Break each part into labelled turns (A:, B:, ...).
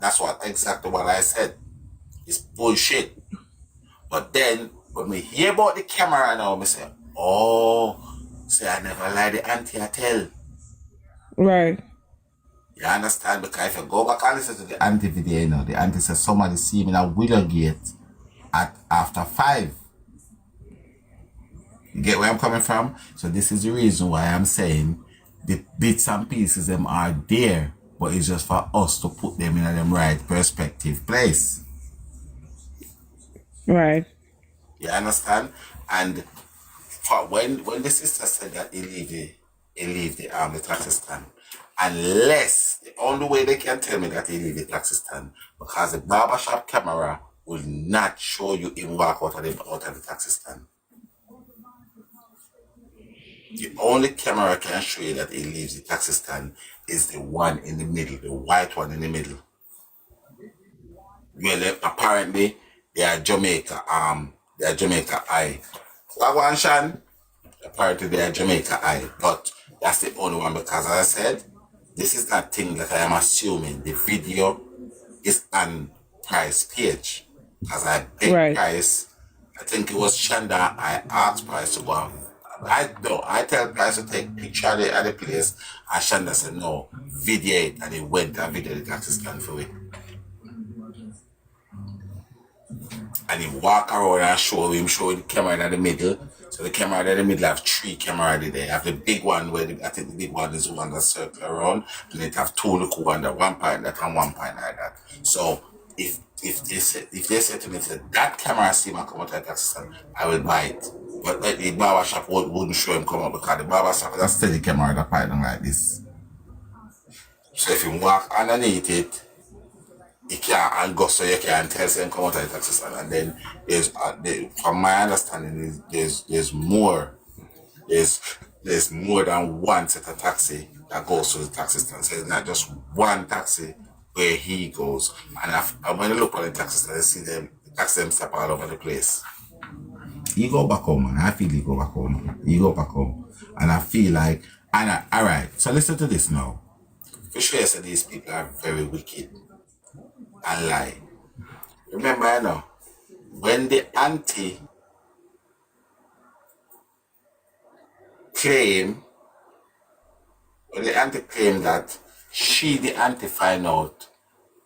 A: That's exactly what I said. It's bullshit. But then, when we hear about the camera now, we say, oh, say I never lie the auntie I tell.
B: Right.
A: You understand? Because if you go back and listen to the auntie video, you know, the auntie says somebody see me in a Willow Gate at after 5. You get where I'm coming from? So this is the reason why I'm saying the bits and pieces them are there, but it's just for us to put them in a them right perspective place.
B: Right.
A: You understand? And for when the sister said that he leave the taxi stand, unless the only way they can tell me that he leave the taxi stand, because the barbershop camera will not show you him walk out of the taxi stand. The only camera can show you that he leaves the taxi stand is the one in the middle, the white one in the middle. Well, apparently they are Jamaica eye. Shan, apparently they are Jamaica eye, but that's the only one because as I said, this is that thing that I am assuming the video is on Price page. Because I begged Price, I think it was Shanda, I asked Price to go on. I tell Price to take picture of the place, and Shanda said no, video it, and he went and video the taxi stand for it. And he walk around and show the camera in the middle. So the camera in the middle have 3 cameras there. You have the big one where I think the big one is the one that circle around, and it have 2 little ones that one point that and one point like that. So if they say to me that camera see me come out of that stand, I will buy it. But the barber shop wouldn't show him come out because the barber shop has a steady camera that point like this. So if you walk underneath it, you can't and go so you can tell them come out of the taxi stand, and then there's from my understanding there's more than one set of taxi that goes to the taxi stand. So it's not just one taxi where he goes. And when you look at the taxi stand, you see the taxi them stop all over the place. You go back home, man. I feel you go back home. You go back home, and I feel like all right. So listen to this now. For sure, I said these people are very wicked and lie. Remember, I know, when the auntie claimed that the auntie find out,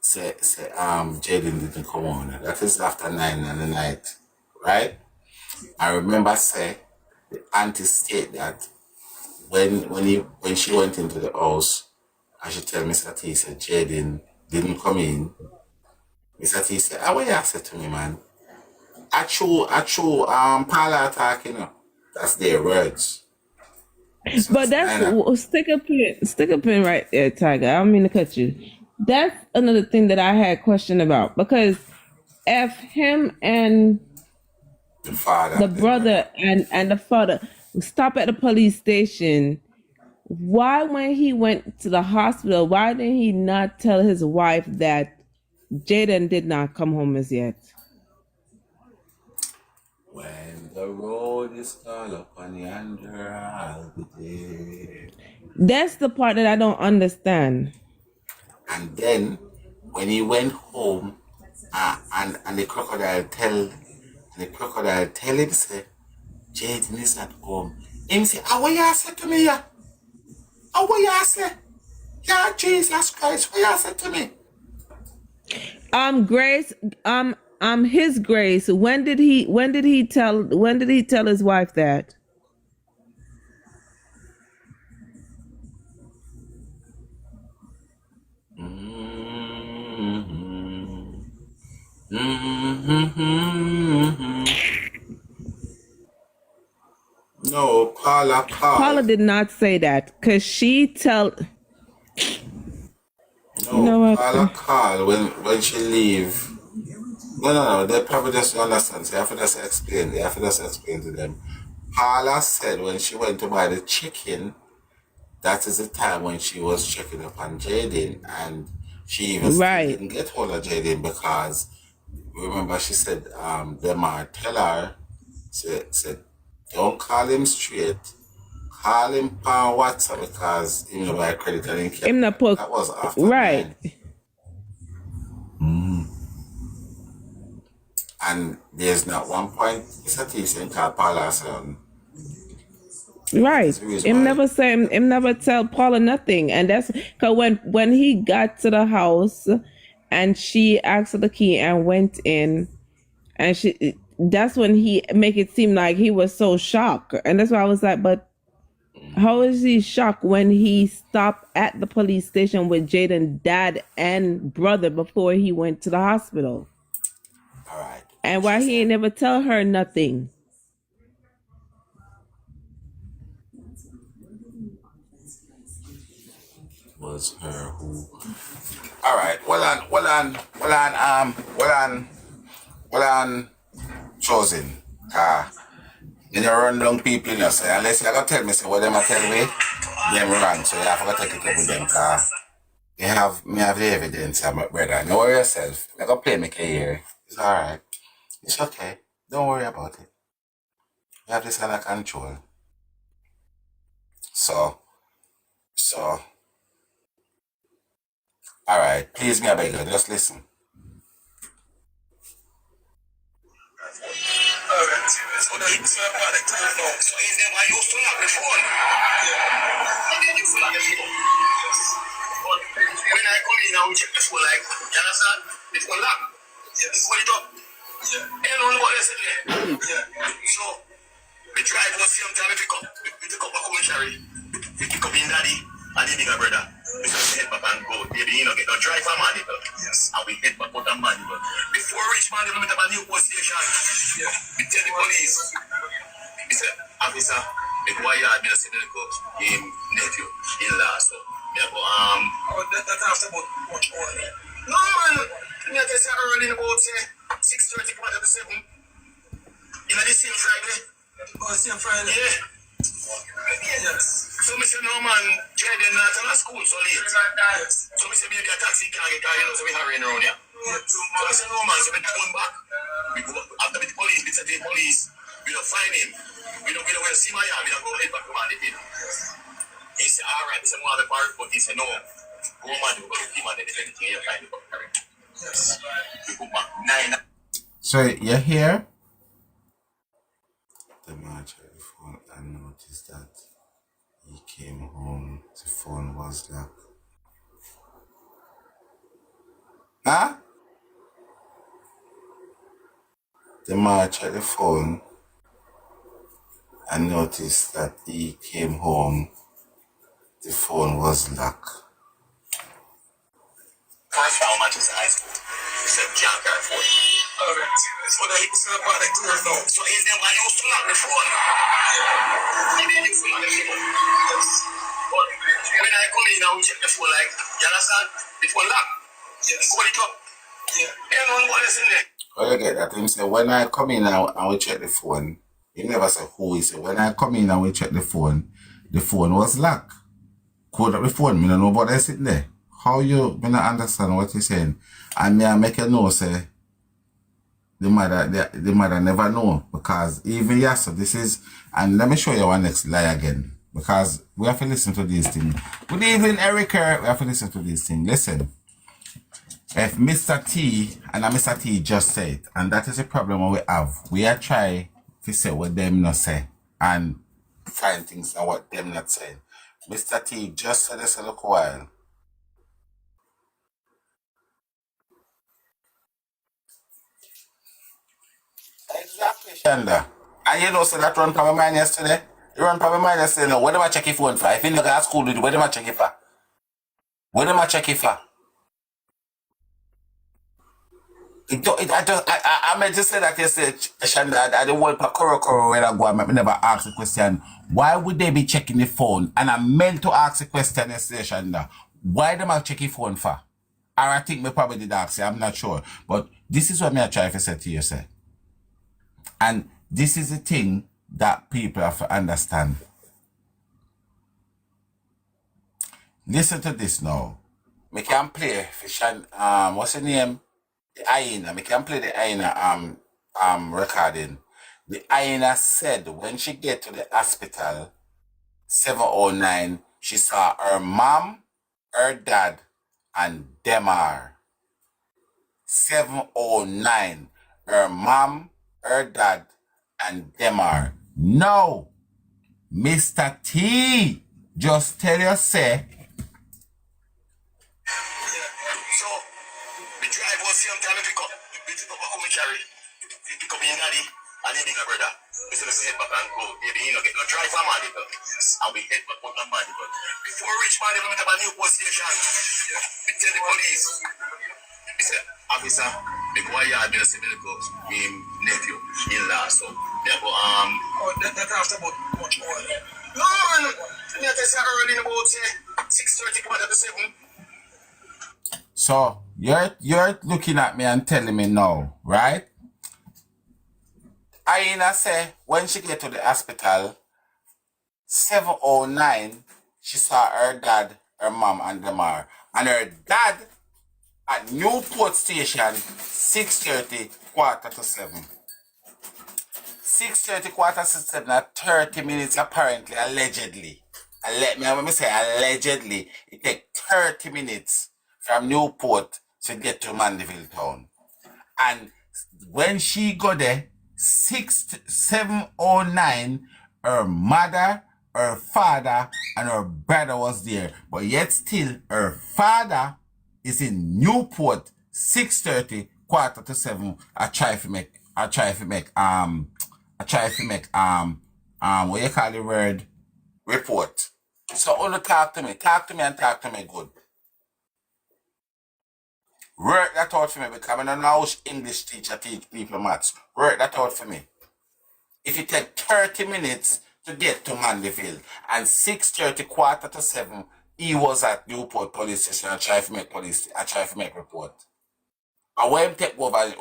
A: say, Jayden didn't come on. That is after 9 in the night, right? I remember the auntie state that when she went into the house, and she tell Mr. T said Jayden didn't come in. Mr. T said, what you said to me, man? I true parlor attack, you know. That's their words.
B: So but that's stick a pin right there, Tiger. I don't mean to cut you. That's another thing that I had a question about, because if him and the brother and the father stop at the police station, why when he went to the hospital, why didn't he not tell his wife that Jayden did not come home as yet?
A: When the road is all upon yonder, I'll be there.
B: That's the part that I don't understand.
A: And then when he went home, and the crocodile tell him say, Jayden is not home. Him say, what you say to me? What you say? Yeah, Jesus Christ, what you say to me?
B: Grace, his Grace. When did he tell his wife that?
A: No, Paula
B: did not say that, because she tell.
A: No, you know Paula called when she leave. No, they probably just don't understand. So you have to just explain. You have to just explain to them. Paula said when she went to buy the chicken, that is the time when she was checking up on Jayden, and she even didn't get hold of Jayden because remember she said the man tell her said don't call him straight, call him on WhatsApp because him no buy credit and him that was after 9. And there's not one point Mr. T saying call Paula son.
B: Right.
A: That's the reason
B: Him
A: why.
B: never say him never tell Paula nothing. And that's because when he got to the house and she asked for the key and went in and she that's when he make it seem like he was so shocked. And that's why I was like, but how is he shocked when he stopped at the police station with Jayden dad and brother before he went to the hospital?
A: All right.
B: And
A: She
B: why he
A: said
B: ain't never tell her nothing?
A: was her who. All right. Well on, chosen. You know, run down people, you know, say, unless you gotta tell me, say, what them a tell me, them wrong, so you have to take it up with them, me have the evidence, my brother. Know yourself. I gotta play me here. It's alright. It's okay. Don't worry about it. You have this under control. So, so, alright. Please, me, I beg you, just listen. Alright, so the product so is them I used to lock the phone. Yeah. And then you feel like a phone. Yes. But when I come in now we check the phone like, you understand? The phone lock. Yes. You put it up. Yeah. You know what they say there. Yeah. So we drive was same time we pick up. We pick up a commentary. We pick up in daddy and the bigger brother. We just head back and go. Baby, you know, get no drive from Mandeville. Yes. And we head back out of Mandeville. Before we reach Mandeville, we have a new post station. Yeah. We tell the police. We say, officer, the boy had been a sitting go in nephew, in law. So, we go, oh, that's after about much more. No, man. Me I tell you early in about, say, 6:30, come out of the 7. You know, the same Friday. Oh, same Friday? Yeah. Yes. So, I say, no, man, Jayden not in school so late. Yes. So, I say, maybe a taxi can get car, you know, so we hurrying around here. Yeah. So, I say, no, man, so we turn back. We go after the police, we say the police, we don't find him. We don't see my yard, we don't go head back to Mandeville. He said, all right, he said, no, the bar, but he said, no. Go, man, you go to him and then if anything, you find the car. Yes. We go back 9. So, you're here? The man tried the phone and noticed that he came home, the phone was locked. Huh? The man tried the phone and noticed that he came home, the phone was locked. I found Manchester High School. He said, can't carry phone. Alright. So then he said, about the door now. So is them I used to lock the phone? Yeah. And then you feel like the phone? Yes. But when I come in now, we check the phone like, you understand? The phone locked. Yes. Hold it up. Yeah. You know what is in there? Oh, you get that? Him say, when I come in now and we check the phone, he never said who he said. When I come in and we check the phone was locked. Code up the phone, me don't know about that sitting there. How you, me not understand what you're saying. And me I make you know, say, the mother never know. Because even yes, so this is, and let me show you one next lie again. Because we have to listen to these things. Good evening, Erica. We have to listen to these things. Listen. If Mr. T and Mr. T just said, and that is a problem we have. We are trying to say what them not say and find things and what them not saying. Mr. T just said this a little while. Exactly, Shanda. And you know, so that run from my mind yesterday. You run from my mind yesterday. No, what am I checking phone for? If you look at school, what am I checking for? What am I checking for? I meant to say that yesterday, Shanda, I didn't want to koro when I go. I never ask the question. Why would they be checking the phone? And I meant to ask the question yesterday, Shanda. Why them I checking phone for? Or I think me probably did ask you, I'm not sure. But this is what me I try to say to you, sir. And this is the thing that people have to understand. Listen to this now. Me can play Fishan, what's the name? The Aina. Me can play the Aina recording. The Aina said when she get to the hospital, 7:09, she saw her mom, her dad, and Demar. 7:09. Her mom, her dad, and them are. No, Mr. T, just tell you, say.
C: So, the drive was same time pick up. The pick up what me carry. The pick up in daddy and the bigger brother. We say head back and go. Maybe you know get no drive from Mandeville. And we head back on Mandeville. Before we reach Mandeville, we have a new post station. We tell the police. We say, officer, the boy yard me say me go me nephew in law. So they go that after about much more. No man, me just early in about 6:30 quarter to 7.
A: So you're looking at me and telling me no, right? Aina say when she get to the hospital, 7:09, she saw her dad, her mom, and them are. And her dad at Newport Station, 6:30, quarter to 7. 6:30, quarter to 7, at 30 minutes apparently, allegedly. Let me say allegedly, it takes 30 minutes from Newport to get to Mandeville town. And when she got there, 7:09, her mother, her father, and her brother was there. But yet still, her father is in Newport, 6:30, quarter to 7. I try to make, what you call the word? Report. So only talk to me and talk to me good. Work that out for me because I don't know how English teacher teach people maths. Work that out for me. If it take 30 minutes to get to Mandeville and 6:30, quarter to 7, he was at Newport police station and try to make report. And when take over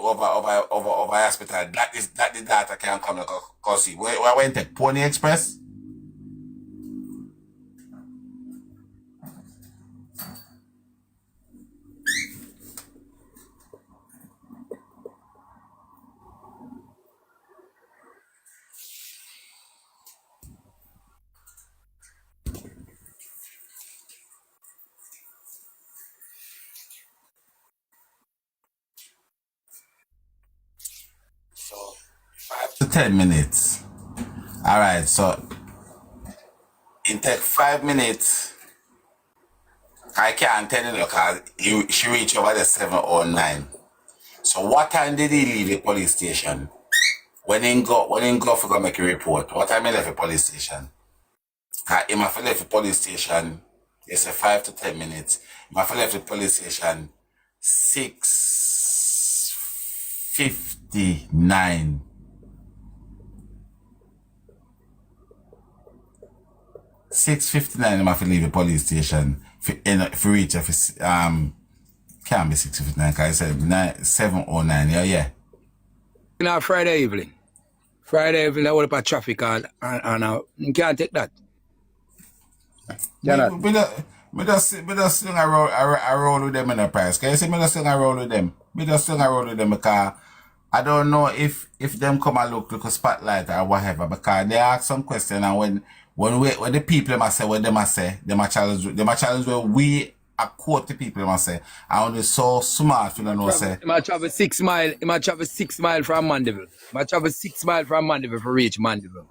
A: hospital, that the data can come because see. When take Pony Express? So 5 to 10 minutes. All right, so it take 5 minutes. I can't tell you because she reached over the 7:09. So what time did he leave the police station? When he go for go make a report, what time he left the police station? Cause he must have left the police station, it's a 5 to 10 minutes. He must have left the police station 6:59. 6:59, he must leave the police station. If you reach, can't be 6:59 because I said 7:09. Yeah.
D: On Friday evening, I went up at traffic and you can't take that.
A: Me just sing a roll with them in the price. Can you see me just sing a roll with them? Me just sing a roll with them because I don't know if them come and look a spotlight or whatever because they ask some question and when the people must say what they must say, they must challenge where we are quote the people must say. And when so smart, you know say.
D: He might travel 6 miles. He might travel 6 miles from Mandeville. He might travel 6 miles from Mandeville to reach Mandeville.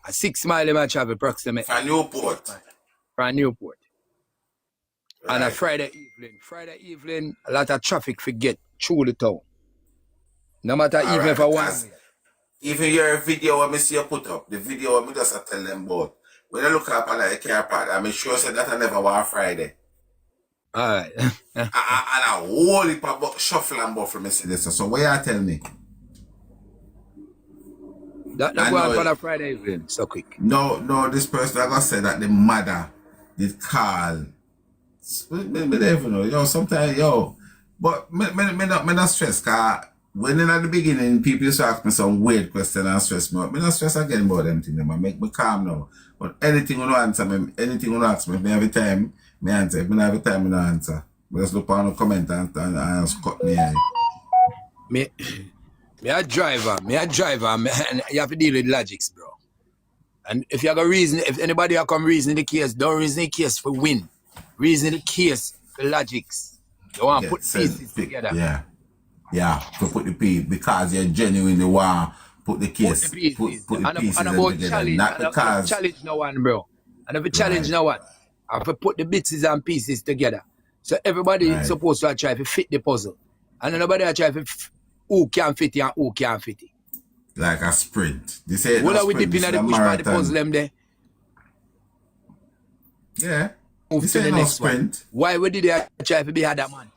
D: A 6 miles he might travel approximately.
A: From Newport.
D: From Newport.
A: Right.
D: And a Friday evening, a lot of traffic forget through the town. No matter
A: All
D: even
A: right,
D: if I want.
A: because even your video when me see you put up, the video when me just tell them about. When I look up on like a car part, I'm sure say that I never want Friday.
D: Alright.
A: and a whole heap of shuffle and buffle me see this. So what you tell me?
D: That go on for a Friday evening, so quick.
A: No, this person I gonna say that the mother did call. Me never know, sometimes, but me not stress, cause when in the beginning, people used to ask me some weird question and stress me out. Me not stress again about them things, man. Make me calm now. But anything you answer me, anything you ask me every time, me answer. If me not every time, me not answer. But just look on the comment and just cut me.
D: Me a driver, and you have to deal with logics, bro. And if you have a reason, if anybody have come reason the case, don't reason the case for win. Reason the case for logics. You want to put pieces together.
A: Yeah. Yeah, to put the piece because you genuinely want put the case,
D: Put the pieces.
A: put the pieces
D: And about
A: together,
D: challenge.
A: not
D: And I have
A: because
D: challenge no one, bro. And I have challenge
A: right,
D: no one. I have to put the bits and pieces together. So everybody
A: right,
D: supposed to try to fit the puzzle. And nobody try to who can fit it and who can't fit it.
A: like a sprint. This ain't
D: What
A: no
D: are we
A: sprint.
D: dipping
A: This
D: at
A: is
D: the
A: a
D: push by the puzzle
A: marathon.
D: them there?
A: Yeah,
D: Move
A: this
D: to
A: ain't
D: the
A: no
D: next one.
A: sprint.
D: Why we did they try to be that man?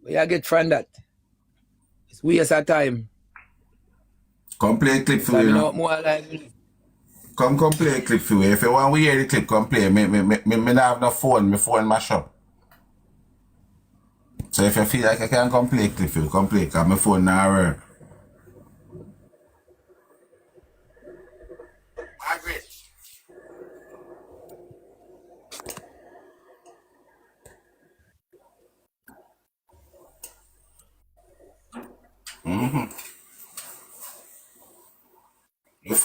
D: Where you get from that? It's waste of time.
A: Come play a clip for
D: So
A: you
D: I
A: now.
D: know more like
A: Come play a clip for you. If you want to hear the clip, come play. Me not have no phone. My phone mash up. So if you feel like I can come play a clip for you, come play. Because my phone now work.
C: Margaret.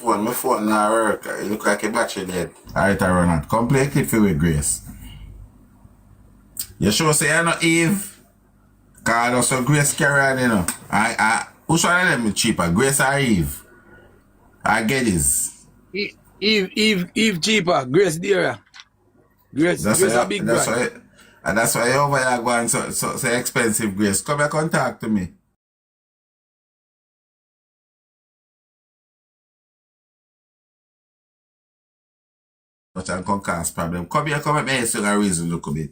A: My phone now work. It look like a battery dead. Alright, I run out. Come play a clip for you, Grace. You sure say you're not Eve? Cause also Grace carry on, you know. Which one of them is cheaper? Grace or Eve? I get this.
D: Eve cheaper, Grace dearer. Grace a big
A: That's
D: brand.
A: why and that's why you over here going so expensive, Grace. Come here, come talk to me. But I can cause problem. Come here, come at me, so I reason look a bit.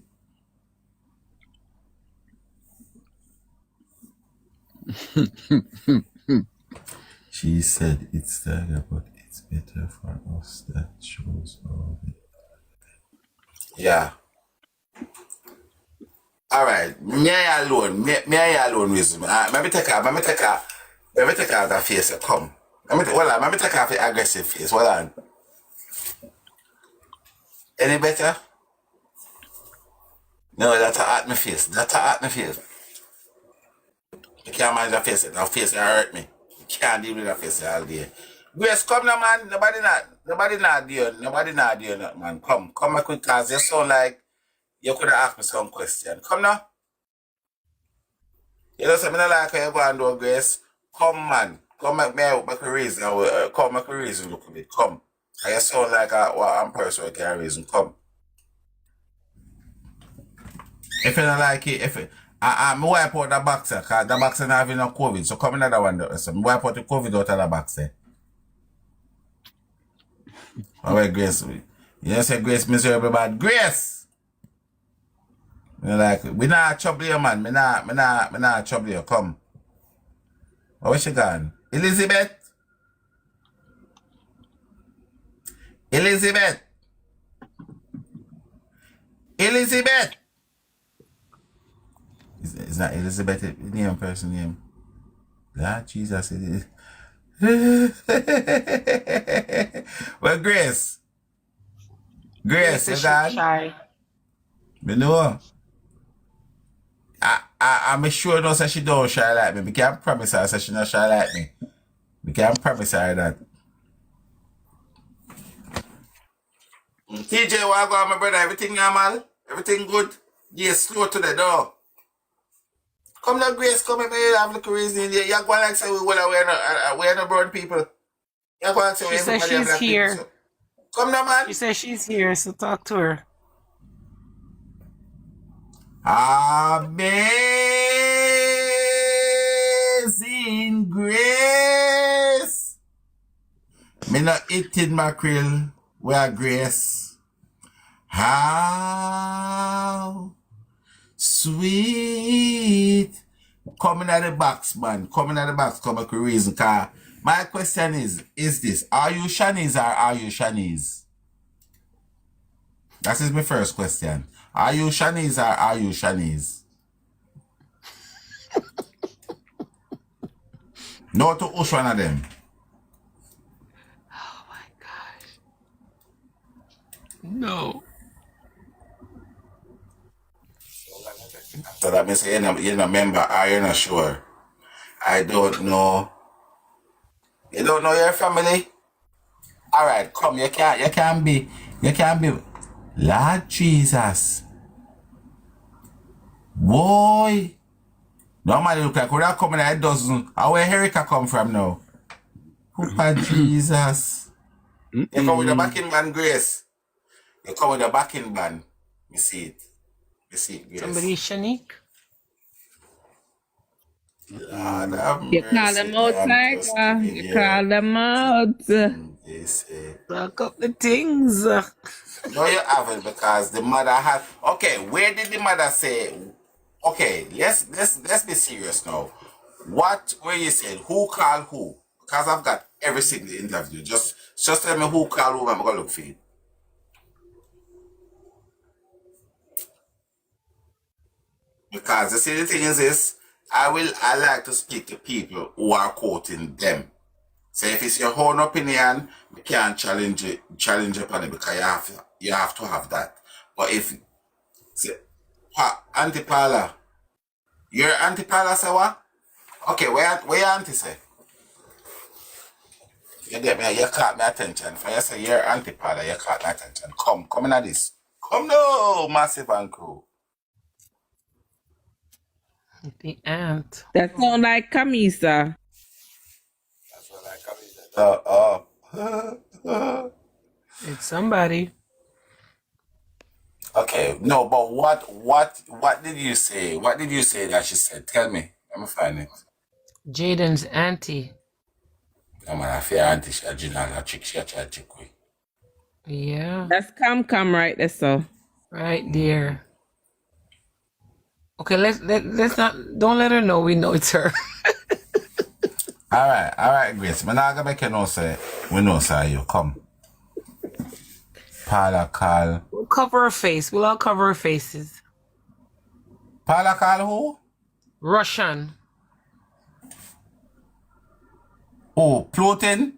A: She said it's there, but it's better for us that shows all the yeah. Alright. Me alone. Me alone with me. Let me take out that face. Come. Let me take off the aggressive face. Hold on. Any better? No, that's a hurt my face. That's a hurt my face. You can't manage that face. That face hurt me. You can't deal with that face all day. Grace, come now, man. Nobody not there. Nobody not there, man. Come back quick, cause you sound like you could have asked me some question. Come now. You know, something like how you go and do, Grace. Come, man. Come make a reason. Come make a reason look a bit. Come. And you sound like I'm person who can reason. Come. If you don't like it, if it, I wipe out the boxer, because the boxer not having no COVID. So come another one. So I wipe out the COVID out of the boxer. Alright, Grace. You say Grace miserable bad. Grace! You like, we not trouble you, man. Me not trouble you. Come. Where she gone? Elizabeth? Elizabeth? Elizabeth! It's not Elizabeth, name, person name. Lord Jesus, it is. Well, Grace. Grace, you gone?
E: Shy.
A: Me know. I'm sure no say she don't shy like me. We can't promise her say she not shy like me. We can't promise her that. TJ, what go on, my brother? Everything normal? Everything good? Yes, slow to the door. Come now, Grace, come here, me have a little reason. You're going like say we're no brown people. You're going to say
E: She says
A: everybody are
E: she's
A: black people.
E: here.
A: So. Come now, man.
E: She says she's here, so talk to her.
A: Amazing Grace. Me not eating mackerel. Where Grace? How sweet. Coming at the box, man. Coming at the box, come a reason. Cause my question is this, are you Shanice or are you Shanice? That is my first question. Are you Shanice or are you Shanice? No to which one of them.
E: Oh my gosh.
D: No.
A: So that means you're not member or you're not sure. I don't know. You don't know your family? Alright, come, you can be. Lord Jesus. Boy. Normally look like, would I come in a dozen? Where Erica come from now? Papa Jesus. You come with a backing band, Grace. You come with a backing band. You see it. You see it, Grace.
E: Somebody Shanique.
A: Lord have
B: You call
A: mercy.
B: them out, Tiger. You call them out.
A: They say.
E: Lock up the things.
A: No, you haven't because the mother had. Okay, where did the mother say? Okay, let's be serious now. What were you saying? Who called who? Because I've got every single interview. Just tell me who called who. I'm gonna look for it. Because the thing is this, I like to speak to people who are quoting them. So if it's your own opinion, you can't challenge upon it because you have to have that. But if say, Auntie Paula, your Auntie Paula say what? Okay, where your auntie say? You get me, you caught my attention. For you say your Auntie Paula, you caught my attention. Come in at this. Come no, massive and crew.
E: The aunt.
B: That sound like Camisa.
A: That's what I come
E: It's somebody.
A: Okay, no, but what did you say? What did you say that she said? Tell me. Let me find it.
E: Jayden's auntie.
A: No man, I fear auntie she a general a chick, she a chick with.
E: Yeah.
B: That's Cam right there, so.
E: Right there. Okay, let's not, don't let her know we know it's her.
A: All right, Grace. I'm not gonna make you know say we know say you come. Paula call.
E: We'll cover her face. We'll all cover her faces.
A: Paula call who?
E: Russian.
A: Oh, Plutin?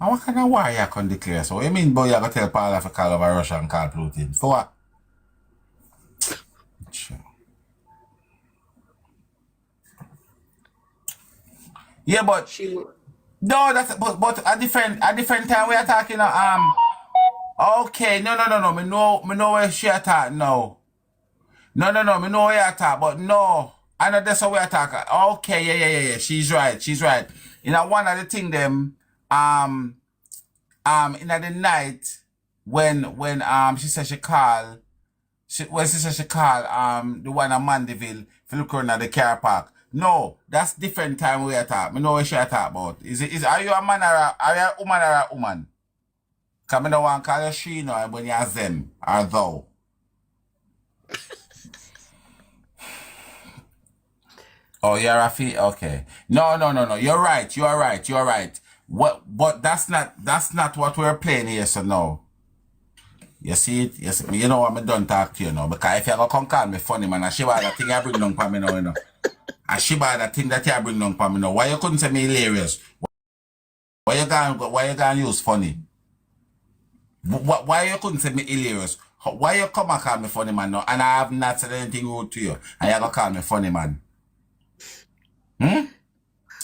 A: And what kind of war you can declare? So you mean boy you gonna tell Paula to call over Russia and call Plutin? For what? Sure. Yeah, but
E: She.
A: no, that's but a different time we are talking. Okay, no. Me know where she attack now. No. Me know where you attack, but no. I know that's how we attack. Okay, yeah. She's right. You know, one of the thing them in the night when she said she call. When she said she call the one at Mandeville if you look around at the car park. No, that's different time we attack. Me know what she attack about. Are you a man or are you a woman or a woman? Cause me don't want to call you she no when you're them or thou. Oh, you're a fee? Okay. No. You're right. What? But that's not what we're playing here. So no. You see it? Yes. You know what? I don't talk to you now because if you go come call me funny man, and she bought that thing I bring down for me now, you know. And she bought that thing that you bring down for me now. Why you couldn't say me hilarious? Why you gonna use funny? Why you couldn't say me hilarious? Why you come and call me funny man now? And I have not said anything rude to you, and you gonna call me funny man?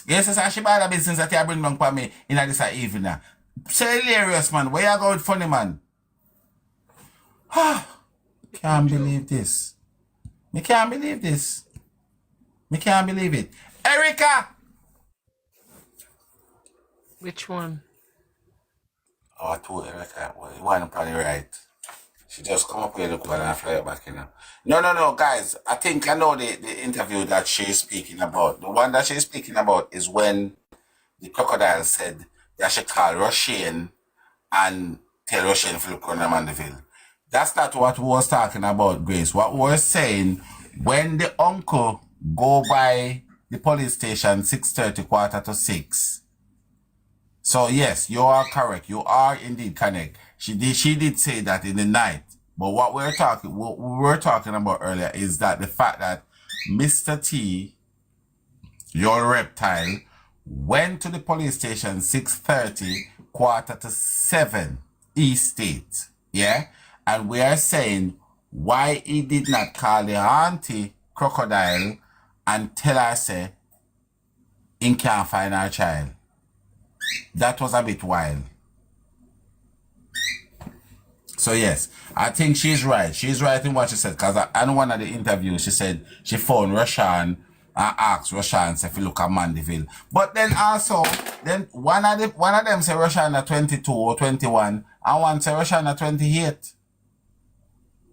A: Yes, she bought the business that you bring down for me in this evening. Say hilarious man. Why you go with funny man? Can't believe this. Me can't believe this. Me can't believe it. Erica!
E: Which one?
A: Oh, I told Erica, well, you weren't probably right. She just come up here, look and fly it back, you know. No, guys. I think I know the interview that she's speaking about. The one that she's speaking about is when the crocodile said that she called Russian and tell Russian if you look on Mandeville. That's not what we was talking about, Grace. What we were saying, when the uncle go by the police station 6:30, 5:45. So yes, you are correct. You are indeed correct. She did say that in the night. But what we were talking about earlier is that the fact that Mr. T, your reptile, went to the police station 6:30, 5:45 East State. Yeah? And we are saying why he did not call the auntie crocodile and tell her say he can't find her child. That was a bit wild. So yes, I think she's right. She's right in what she said because in one of the interviews she said she phoned Rashan and asked Rashan if he look at Mandeville. But then also, then one of them say Rashan at 22 or 21 and one say Rashan at 28.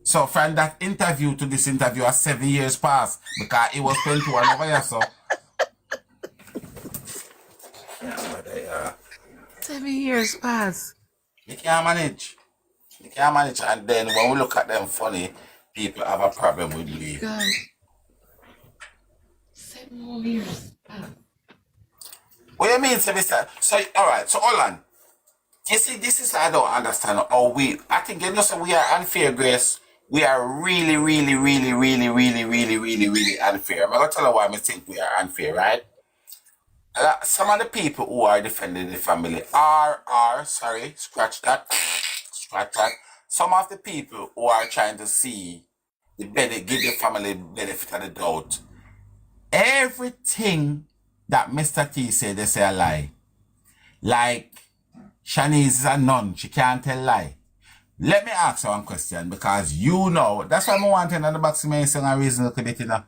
A: So from that interview to this interview, 7 years passed because it was 21 over here. So yeah,
E: 7 years pass.
A: you can't manage. You can't manage. And then when we look at them funny, people have a problem with leave.
E: God. 7 more years.
A: What do you mean, Mr.? So, all right. So, hold on. You see, this is I don't understand. I think you know, so we are unfair, Grace. We are really, really, really, really, really, really, really, really unfair. I'm gonna tell you why I think we are unfair, right? Some of the people who are defending the family sorry, scratch that. Some of the people who are trying to see give the family benefit of the doubt. Everything that Mr. T said, they say a lie. Like, Shanice is a nun. She can't tell lie. Let me ask you one question because you know, that's why I want to know the box me saying a reason to it, you know.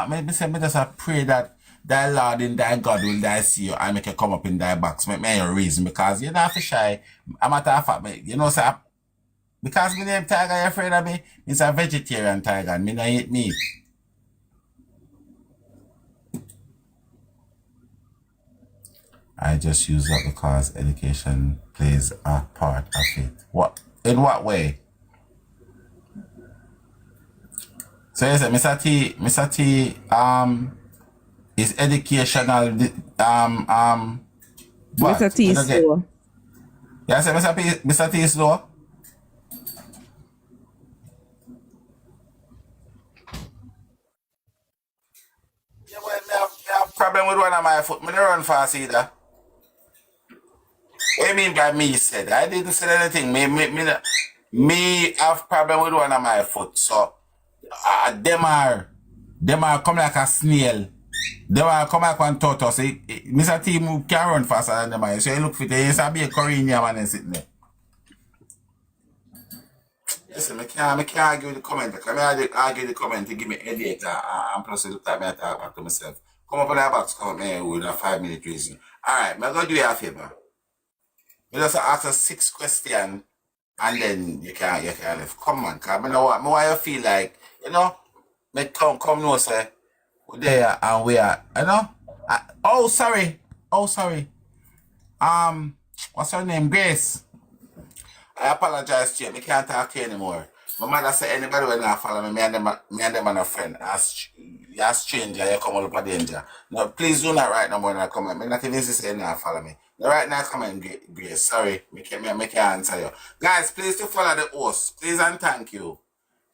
A: Me just pray that thy Lord in thy God will thy see you and make you come up in thy box. Make me a reason because you're not for shy. I'm a matter of fact, you know, sir, because my name Tiger, you're afraid of me. It's a vegetarian tiger and me not eat meat. I just use that because education plays a part of it. What? In what way? So you say, Mr. T, is educational, what?
B: Mr. T is slow.
A: Yeah, I say Mr. T is slow? Yeah, well, I have problem with one of my foot. I don't run fast either. What do you mean by me said? I didn't say anything. Me have problem with one of my foot. So them are come like a snail. Them are come like one tortoise. Mr. T move can run faster than them are. So you look fit. You be a Korean man and sitting there. Listen, I can't argue with the comment. I argue the comment to give me headache and plus look at me and talk back to myself. Come up on that box, come up me with a 5-minute reason. Alright, I'm gonna do you a favor. You just ask us 6 questions and then you can leave. Come on, cause I know what I feel like, you know, me come no say we there and we are, you know. Oh sorry. What's her name? Grace. I apologize to you. I can't talk to you anymore. My mother said anybody will not follow me, me and them are a friend. You're a stranger, you come up a danger. No, please do not write no more than a comment. I'm not even say not follow me. No, right now comment, Grace. Sorry, I can't answer you. Guys, please to follow the host. Please and thank you.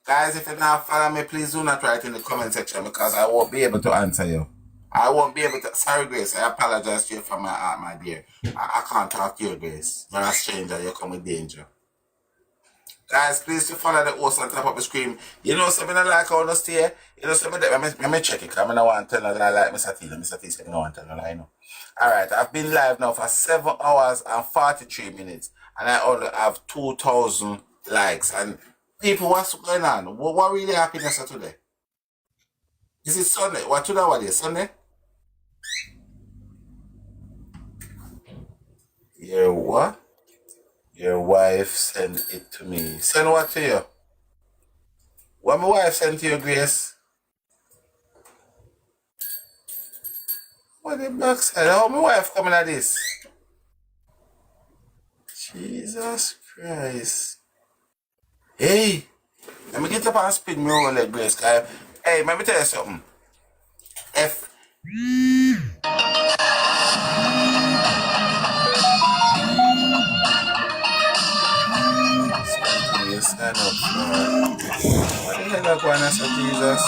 A: Guys, if you not follow me, please do not write in the comment section because I won't be able to answer you. I won't be able to. Sorry, Grace. I apologize to you from my heart, my dear. I can't talk to you, Grace. You're a stranger. You come with danger. Guys, please to follow the host on top of the screen. You know something I like how to stay. You know something that let me check it. Because I don't want to tell you that I like Mr. T. Mr. T said I don't want to tell you that I know. Alright, I've been live now for 7 hours and 43 minutes. And I only have 2,000 likes. And people, what's going on? What really happiness today? Is it Sunday? What today? What is Sunday? Yeah, what? Your wife sent it to me. Send what to you? What my wife sent to you, Grace? What the backside? How my wife coming at this? Jesus Christ. Hey, let me get up and spin me over like Grace. Hey, let me tell you something. If you stand up for what the hell are going on, Sir Jesus?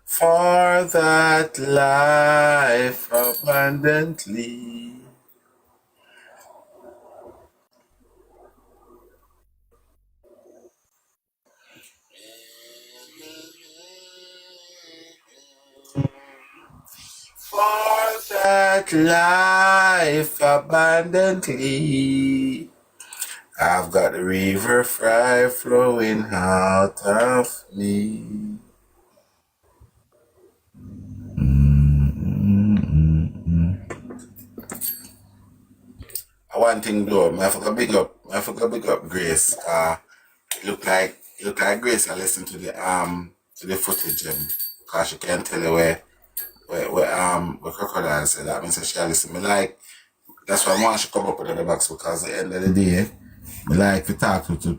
A: For the that life abundantly. For that life abundantly. I've got the river fry flowing out of me. One thing though, I forgot big up Grace. It look like Grace. I listened to the footage, cause she can't tell you where crocodile said that. I mean, so she listen. Me like that's why I want she come up with the box because at the end of the day, me like to talk to.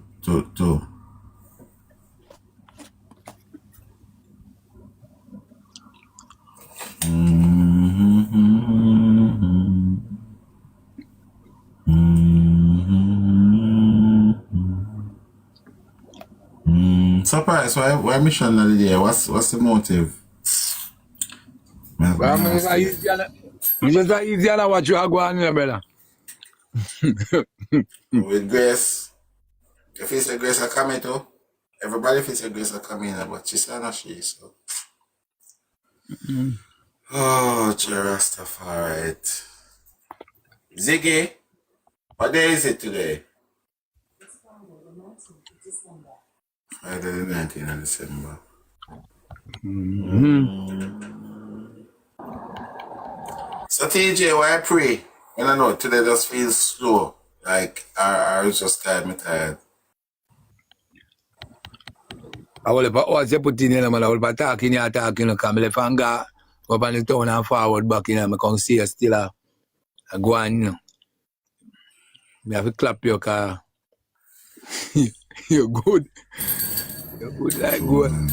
A: Surprise! Why mission of the day? What's the motive?
D: But I'm
A: Ask you.
D: just easier what you are going on, brother.
A: With Grace, if it's a Grace, I come in too. Everybody feels a Grace, I come in, but she said not she. So, oh, Rastafari. Ziggy, what day is it today? Friday the 19th of December. So TJ, why I pray? And I know today just feels slow. Like I was just tired, me tired.
D: I will always put in there, man. I will be talking, come left and go up on the town and forward back in, I come see you still go on, you know. Me have to clap your car. You're good. You're good like
A: True,
D: good.
A: man.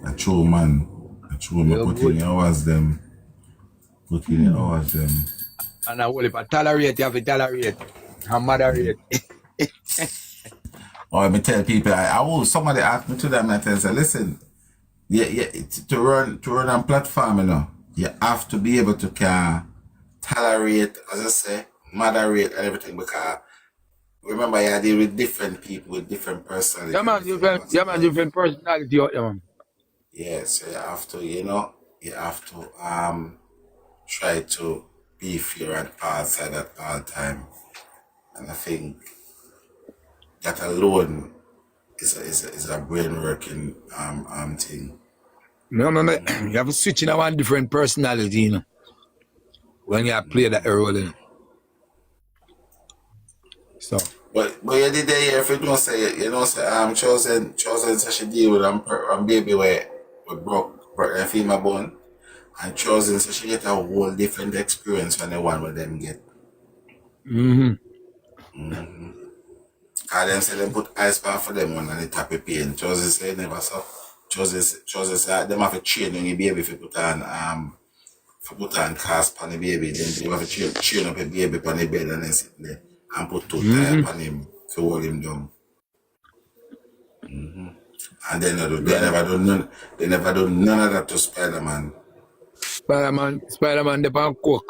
A: A true man. A true man.
D: You're
A: Put in
D: good.
A: the hours them. Put in the hours them.
D: And I will if I tolerate, you have to tolerate. And moderate.
A: Or me tell people, somebody asked me to them, and I tell them, listen, to run on platform, you have to be able to tolerate, as I say, moderate and everything because remember you deal with different people with different personalities.
D: Different personality out there, man.
A: Yeah, so you have to, try to be fair and outside at all time. And I think that alone is a brain working thing.
D: You have to switch in one different personality, you know, when you play that role, you know. So
A: But you did that here if you don't say chosen say she deal with baby where broke and feel my bone. And chosen so she get a whole different experience from the one where them get. Cause them say them put ice pan for them one and the tap of pain. Chosen say never saw. Chosen say them have to train on the baby if you put on cast on the baby, then you have to train up a baby on the bed and then sit there and put two tires on him to hold him down. And they never do none of that to Spider-Man.
D: Spider-Man, they pan cook.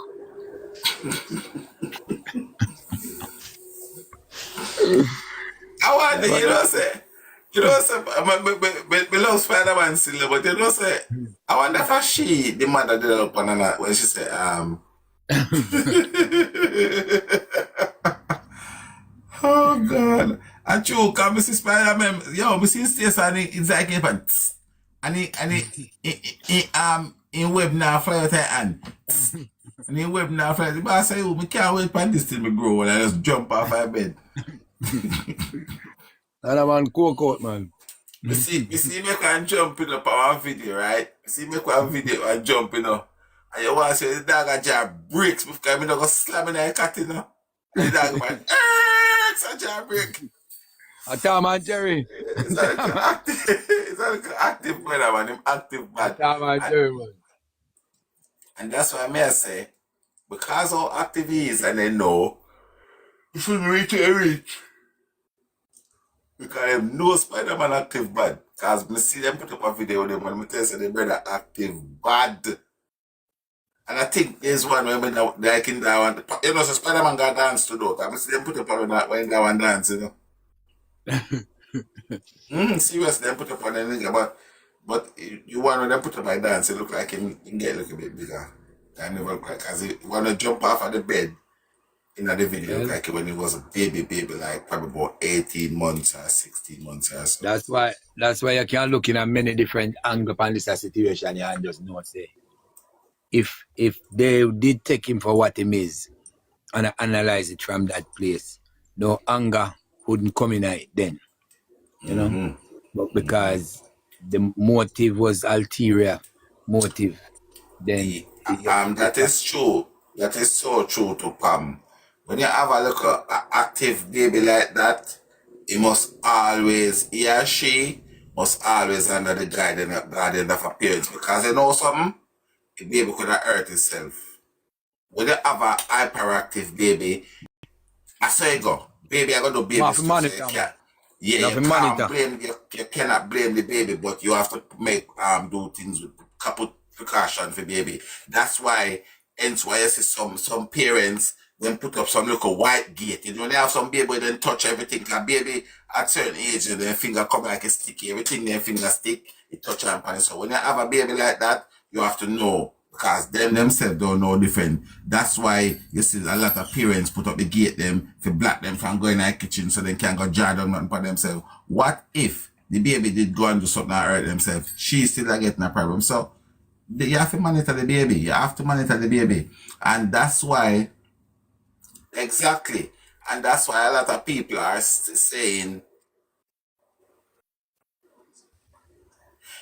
A: I want I love Spider-Man still, but I wonder if she, the mother did up on her when she said, oh God. And true, come see Spider-Man, I see Stace and it's like in web now fly out her hand. And in web now fly, the boss say, oh, I can't wait for this till me grow and I just jump off my bed.
D: That man cook out, man.
A: You see me can jump in up on one video, right? You see me one video and jump, And you want to say the dog a jar breaks because I'm not going to slam in the cat, And the dog man, it's a jar break.
D: A Tom and Jerry.
A: It's like active brother, man. Him active man.
D: Tom and Jerry, man.
A: And that's why I say, because how active he is and they know, you shouldn't reach a reach. Because them no Spider-Man active bad. Because I see them put up a video with them and I tell you the brother active bad. And I think there's one where they can dance. You know, so Spider-Man got dance to do. I see them put up on that when they want dance, you know. Seriously, they put up on the nigga, but you want to them put up my dance, it look like he can get a little bit bigger. I never look like as he want to jump off of the bed in the video,
D: Well,
A: like when he was a baby, like probably about 18 months or 16 months or so.
D: that's why you can look in a many different angles on this situation here and just know say if they did take him for what he is and analyze it from that place, no anger wouldn't come in it then, you know. But because the motive was ulterior motive, then
A: That is true. That is so true to Pam. When you have a look at active baby like that, he or she must always under the guardian of a parent because you know something, the baby could have hurt itself. When you have a hyperactive baby, I say go, baby, I got no baby
D: More
A: stuff.
D: monitor,
A: So
D: man.
A: yeah,
D: You
A: you
D: have to
A: can't blame you cannot blame the baby, but you have to make do things with couple precaution for baby. That's why hence why you see some parents then put up some little white gate. You know, they have some baby then touch everything. A baby at certain age their finger come like a sticky, everything their finger stick, it touch and pan. So when you have a baby like that, you have to know because them themselves don't know different. That's why you see a lot of parents put up the gate them to block them from going in the kitchen so they can't go jar down nothing for themselves. What if the baby did go and do something and hurt themselves? She still are getting a problem. So you have to monitor the baby. You have to monitor the baby. And that's why, exactly. And that's why a lot of people are saying,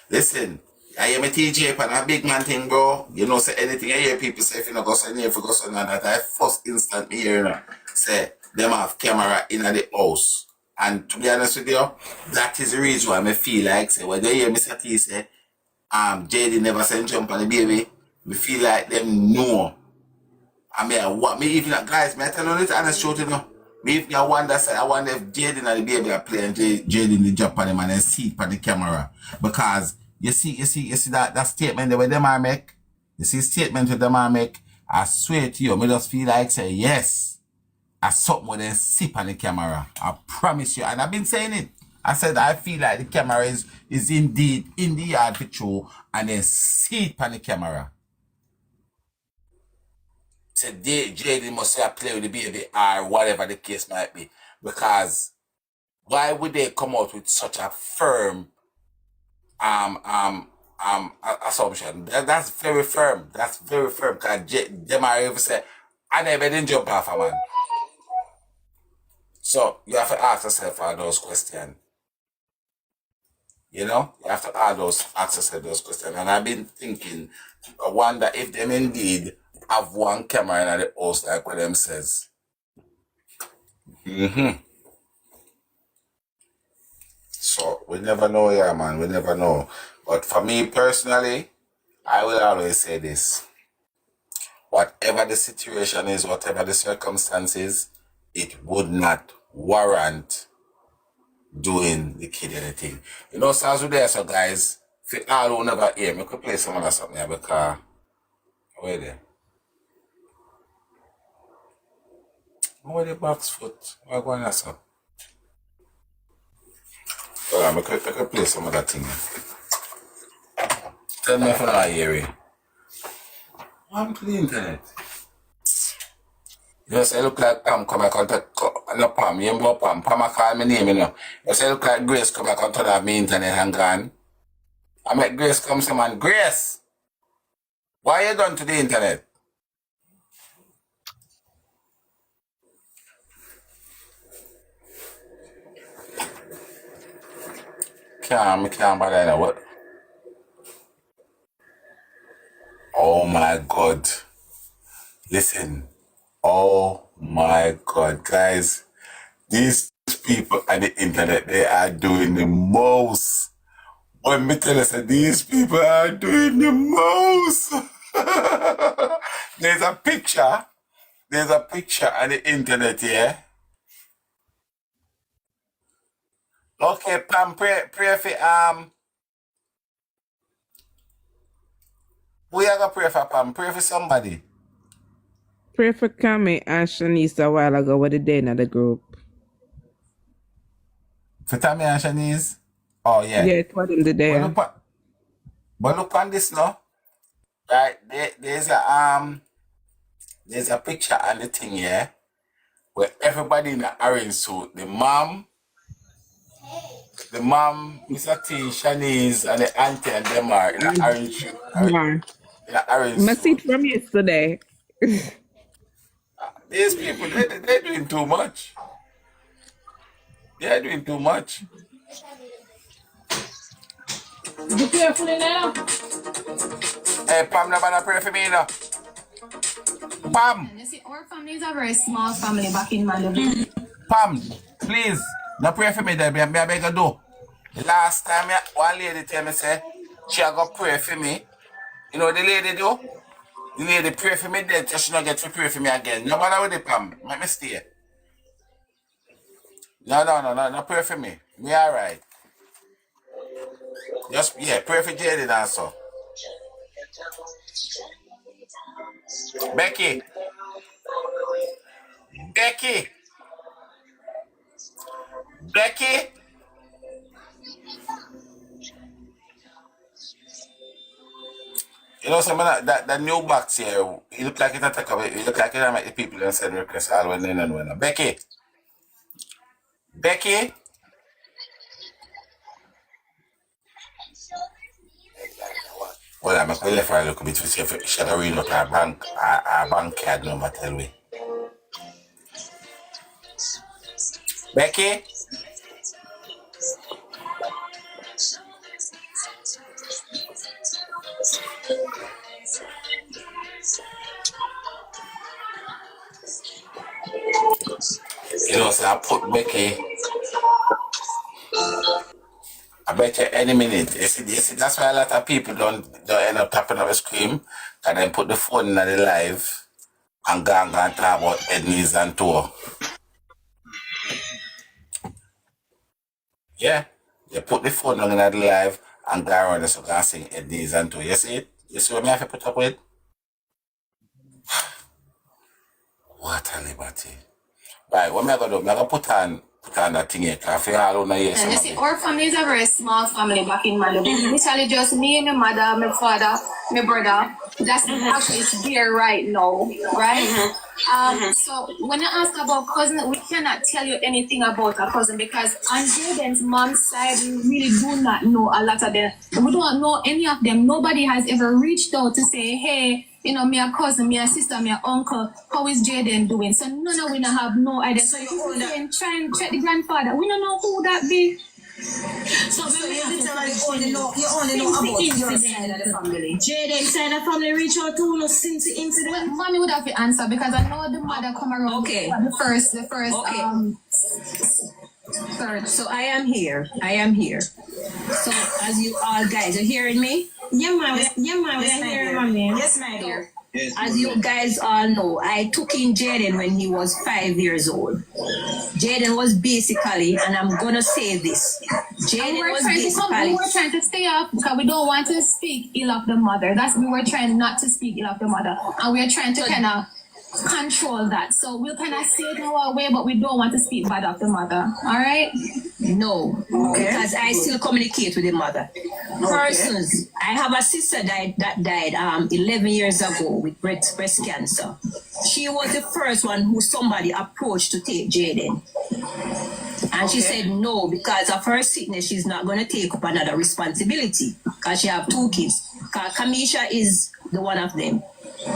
A: listen, I am a TJ and a big man thing, bro. You know, say anything I hear people say if you not go so near if you go so that I first instant me hear, you know, say them have camera in the house. And to be honest with you, that is the reason why I feel like say when they hear Mr. T say, Jayden never send jump on the baby, me feel like them know. I mean, what me even guys, me I tell you the honest truth, you know. Me if I wonder if Jayden and the baby are playing Jayden the jump on him and then see it on the camera. Because you see that statement that them are make. You see statement that them are make. I swear to you, me just feel like say yes. I something with them sip on the camera. I promise you. And I've been saying it. I said I feel like the camera is indeed in the yard for true and then see it on the camera. Said Jayden must have play with the baby or whatever the case might be. Because why would they come out with such a firm assumption? That's very firm. That's very firm. Because them are even say, I never didn't jump off a man. So you have to ask yourself all those questions. You know, you have to ask yourself those questions. And I've been thinking, I wonder if them indeed have one camera in the house like what them says. So we never know, yeah, man. We never know. But for me personally, I will always say this. Whatever the situation is, whatever the circumstances, it would not warrant doing the kid anything. You know, so as we there, so guys, if all who never hear, we could play some other something here because wait there. Where the box foot? Where going on, so? Well, I could play some other thing. Tell me if you're not hearing. I'm to the internet. You say look like Pam come back on no Pam, you know Pam. Pam call my name, you know. You say look like Grace come back on turn off my internet and gone. I make Grace come some man. Grace! Why you done to the internet? Can't bother now. What? Oh my God. Listen. Oh my God, guys. These people on the internet, they are doing the most. When me tell us that these people are doing the most. There's a picture on the internet here Okay, Pam, pray for who you gonna pray for, Pam? Pray for somebody.
B: Pray for Kami and Shanice a while ago with the day in the group.
A: For Tammy and Shanice. Oh yeah.
B: Yeah, it was in the day.
A: But look on this now. Right, there's a picture on the thing here where everybody in the orange suit, the mom, Mr. T, Shanice, and the auntie and them are in an orange suit.
B: Yeah.
A: In an orange
B: My
A: suit.
B: seat from yesterday.
A: These people, they're doing too much. They're doing too much.
E: Be careful now.
A: Hey, Pam, nobody pray for me now. Pam,
F: You see, our family is a very small family back in Malibu.
A: Pam, please, no pray for me there. I beg you do. The last time one lady tell me say she a go pray for me. You know the lady do? The lady pray for me then she not get to pray for me again. No matter with the Pam, let me stay. No, pray for me. Me alright. Just pray for Jayden also. Becky. You know, some of that new box here, it look like it attack away. It look like it make the people and send requests all when and when. Becky. Well, I'm going to left her a little bit to see if she had read out her bank card number, tell me. Becky? You know, so I put Becky. I bet you any minute. You see, that's why a lot of people don't end up tapping up the screen and then put the phone in the live and go and talk about head, knees, and toe. Yeah. You put the phone on in the live and go around so can sing head, knees, and toe. You see it? You see what I have to put up with? What a liberty. Right, what am I going to do? I'm going to put on that thing here. I feel all over here.
F: And you see, our family is a very small family back in Malibu. Literally just me, my mother, my father, my brother. That's actually it's here right now, right? So when you ask about cousin, we cannot tell you anything about a cousin because on Jayden's mom's side, we really do not know a lot of them. We don't know any of them. Nobody has ever reached out to say, hey, you know, me a cousin, me a sister, me a uncle, how is Jayden doing? So none of we don't have no idea. So you can try and check the grandfather. We don't know who that be.
G: So you only know about your side of the family. Jayden side of the family reach out to us since the incident.
F: Well, mommy would have to answer because I know the mother come around.
G: Okay.
F: The first.
G: Okay. Third. So I am here. So as you all guys are hearing me? Yeah, ma'am. We're hearing mommy. Yes, my dear. As you guys all know, I took in Jayden when he was 5 years old. Jayden was basically, and I'm gonna say this, Jayden was basically.
F: We were trying to stay up because we don't want to speak ill of the mother. We were trying not to speak ill of the mother, and we are trying to kind of control that. So we'll kind of say it in our way, but we don't want to speak bad of the mother. All right?
G: No, because I still communicate with the mother. Persons, I have a sister that died 11 years ago with breast cancer. She was the first one who somebody approached to take Jayden. And she said no, because of her sickness, she's not going to take up another responsibility because she have 2 kids. Because Kamisha is the one of them.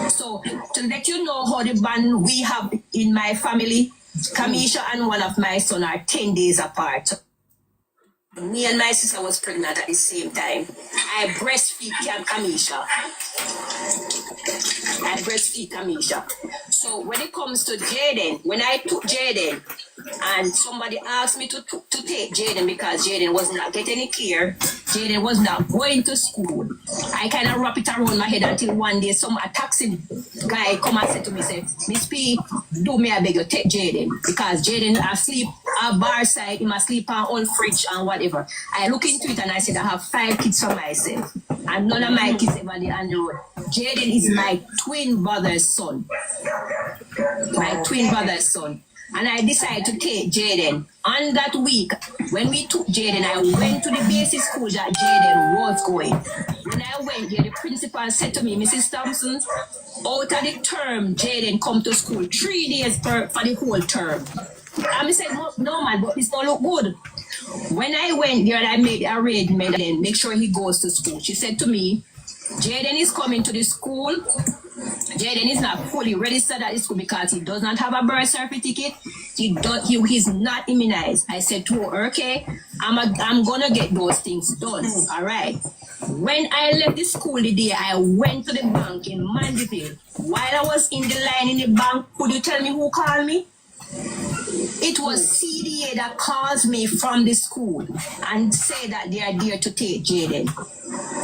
G: So to let you know how the bond we have in my family, Kamisha and one of my sons are 10 days apart. Me and my sister was pregnant at the same time. I breastfeed Kamisha. So when it comes to Jayden, when I took Jayden and somebody asked me to take Jayden because Jayden was not getting any care, Jayden was not going to school, I kind of wrap it around my head until one day a taxi guy come and said to me, say, Miss P, do me I beg you, take Jayden because Jayden asleep a bar side, he must sleep on old fridge and whatever. I look into it and I said I have 5 kids for myself. And none of my kids ever did on the road. Jayden is my twin brother's son. My twin brother's son. And I decided to take Jayden. On that week, when we took Jayden, I went to the basic school that Jayden was going. When I went there, the principal said to me, Mrs. Thompson, out of the term, Jayden come to school 3 days for the whole term. And I said, no man, but this don't look good. When I went there and I made the arrangement and make sure he goes to school, she said to me, Jayden is coming to the school. Jayden is not fully registered at the school because he does not have a birth certificate. He's not immunized. I said to her, okay, I'm gonna get those things done. All right. When I left the school the day, I went to the bank in Mandeville. While I was in the line in the bank, could you tell me who called me? It was CDA that calls me from the school and say that they are there to take Jayden.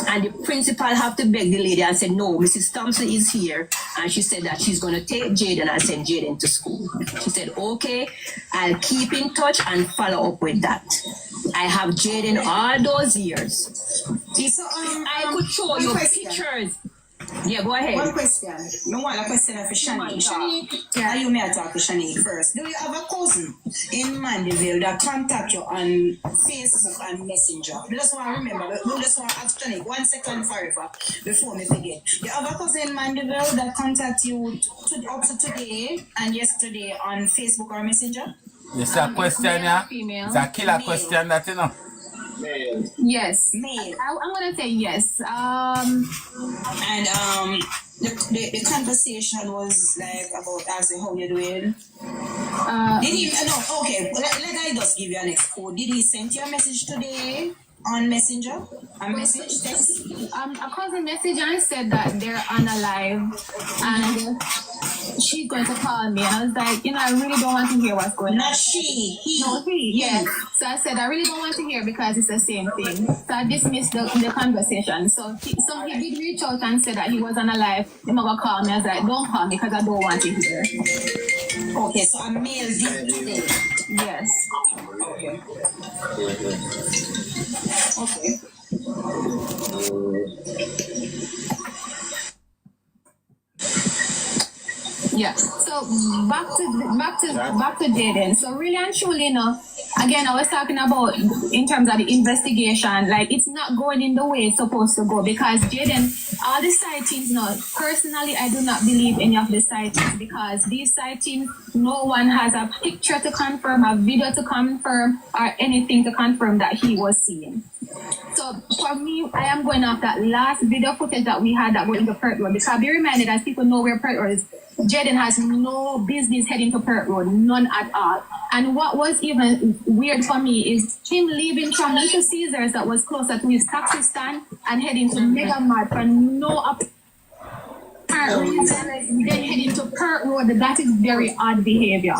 G: And the principal have to beg the lady and said, no, Mrs. Thompson is here. And she said that she's going to take Jayden and send Jayden to school. She said, okay, I'll keep in touch and follow up with that. I have Jayden all those years. If I could show you pictures. Yeah, go ahead.
H: One question. No one a question for Shanique. Yeah. You may talk to Shanique first. Do you have a cousin in Mandeville that contact you on Facebook and Messenger? I just want to remember. I just want to ask Shanique 1 second forever before me forget. Do you have a cousin in Mandeville that contact you up to today and yesterday on Facebook or Messenger?
A: Yes, a question, yeah. It's a killer question that you know.
F: Yes.
H: Male.
F: I'm gonna say yes.
H: And the conversation was like about asking how you're doing. Did he? No. Okay. Let I just give you an expo. Did he send you a message today on Messenger? A message text?
F: A cousin message and said that they're on a live and she's going to call me. And I was like, I really don't want to hear what's going on.
H: Not she. He.
F: No, he. Yes. So I said I really don't want to hear because it's the same thing. So I dismissed the conversation. So he did reach out and said that he was on a live. He might call me. I was like, don't call me because I don't want to hear.
H: Okay, so a male did today.
F: Yes.
H: Okay. Okay.
F: Yeah. So back to Jayden. So really and truly, again, I was talking about in terms of the investigation, like it's not going in the way it's supposed to go because Jayden, all the sightings, personally, I do not believe any of the sightings because these sightings, no one has a picture to confirm, a video to confirm, or anything to confirm that he was seeing. So for me, I am going off that last video footage that we had that went into Perth Road because be reminded as people know where Perth Road is, Jayden has no business heading to Perth Road, none at all. And what was even weird for me is him leaving from Little Caesars that was closer to his taxi stand and heading to Mega Mart for no apparent reason, then heading to Perth Road. That is very odd behavior.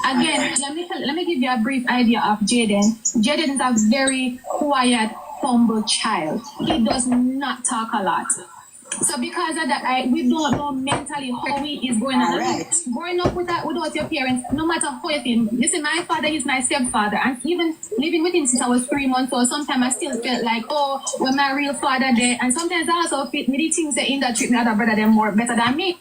F: Again, let me give you a brief idea of Jayden. Jayden is a very quiet, humble child. He does not talk a lot. So because of that, we don't know mentally how he is going on. Right. Growing up without your parents, no matter how you feel. You see, my father is my stepfather, and even living with him since I was 3 months old, sometimes I still felt like, when my real father there. And sometimes I also feel me the things that in that treat my other brother them more better than me.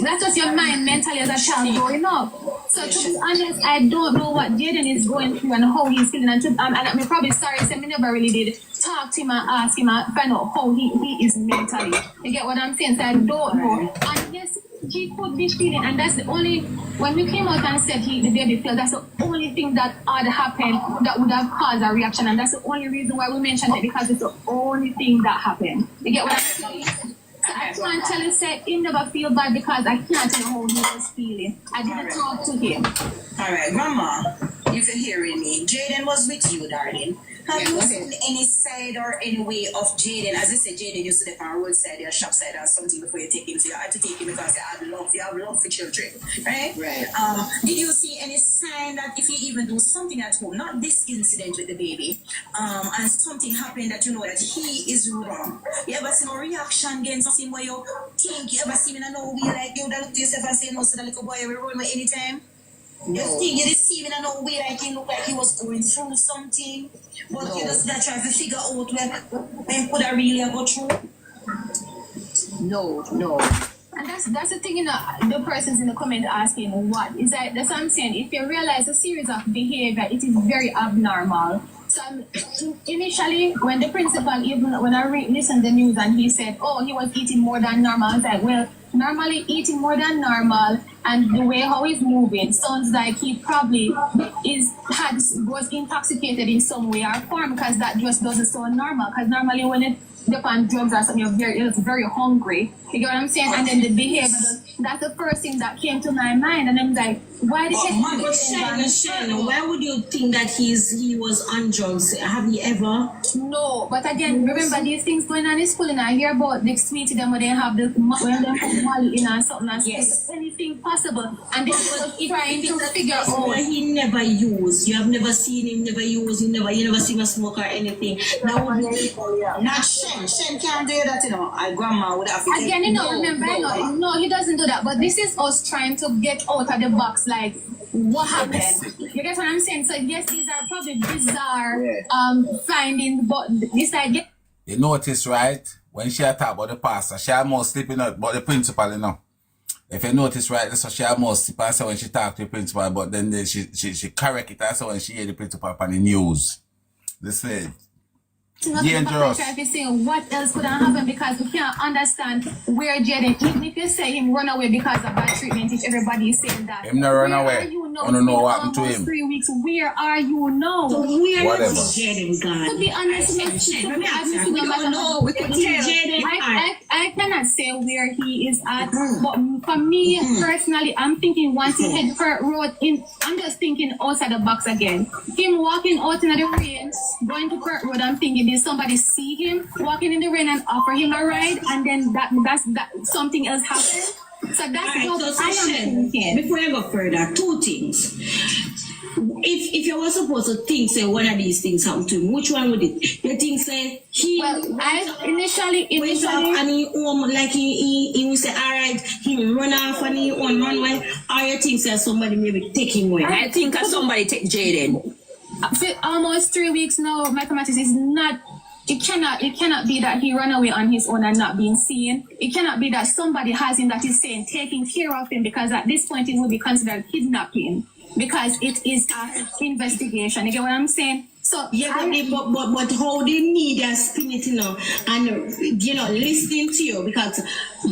F: That's just your mind mentally as a child growing up. So to be honest, I don't know what Jayden is going through and how he's feeling. And I'm probably sorry, so I never really did talk to him and ask him and find out how he is mentally. You get what I'm saying? So I don't know. And yes, he could be feeling, and that's the only, when we came out and said the baby felt, that's the only thing that had happened that would have caused a reaction. And that's the only reason why we mentioned it, because it's the only thing that happened. You get what I'm saying? So I can't tell you, say, he never feel bad because I can't tell how he was feeling. I didn't talk to him.
H: All right, Grandma, if you're hearing me, Jayden was with you, darling. Have you seen any side or any way of Jayden? As I said, Jayden used to live on roadside or shop side or something before you take him. So you had to take him because you have love for children, right?
G: Right.
H: Did you see any sign that if you even do something at home, not this incident with the baby, and something happened that you know that he is wrong? You ever see no reaction against him where you think you ever see him and know we like you that look to yourself and say no, so that little boy will run away anytime? You think you see him in no way like he looked like he was going through something, but you just not trying to figure out when could I really go through?
G: No.
F: And that's the thing, the persons in the comment asking what is that. That's what I'm saying. If you realize a series of behavior, it is very abnormal. So initially, when the principal, even when I listened to the news and he said, oh, he was eating more than normal, I was like, well, normally eating more than normal and the way how he's moving sounds like he probably was intoxicated in some way or form, because that just doesn't sound normal. Because normally when it depends on drugs or something, it's very hungry. You get what I'm saying? And then the behavior, that's the first thing that came to my mind. And I'm like, why the heck?
I: But Shannon, why would you think that he was on drugs? Have you ever?
F: No, but again, remember these things going on in school, and I hear about the sweetie them when they have the when they put Molly in and something and
H: yes,
F: anything possible. And this was trying to figure out.
I: He never used. You have never seen him never use. You never seen him smoke or anything. That would be
H: not Shen. Shen can't do that, you know. Our grandma would have to take.
F: Again, no, he doesn't do that. But this is us trying to get out of the box, like what happened. You get what I'm saying? So yes, these are probably bizarre findings, but this idea.
A: You notice, right? When she talk about the pastor, she almost sleeping out about the principal, you know. If you notice, right, so she almost sleep out when she talk to the principal, but then she correct it also when she hear the principal on the news. Listen. Dangerous.
F: What else could have happened, because we can't understand where Jayden, even if you say him run away because of bad treatment, if everybody is saying that.
A: Him not run away. I don't know what happened to him.
F: 3 weeks. Where are you now?
I: So where
A: whatever.
I: is Jayden gone?
F: To be honest,
G: We don't know. We couldn't tell.
F: I cannot say where he is at, but for me personally, I'm thinking once he hit Fort Road, I'm just thinking outside the box again. Him walking out in the rain, going to Fort Road, I'm thinking did somebody see him walking in the rain and offer him a ride, and then that something else happened. So that's
I: Right,
F: what
I: so
F: I am
I: Shen,
F: thinking.
I: before I go further, two things. If you were supposed to think, say, one of these things happened to him, which one would it? You think, say, he
F: Well, I initially
I: went off and he home, like he will say, all right, he run off and he on run away, or you think, say, somebody maybe take him away?
G: I think somebody take Jayden.
F: For almost 3 weeks now, mathematics is not. It cannot be that he ran away on his own and not being seen. It cannot be that somebody has him that is saying taking care of him, because at this point it would be considered kidnapping, because it is an investigation. You get what I'm saying? So
I: yeah, but how the media spin it, you know, and you know, listening to you, because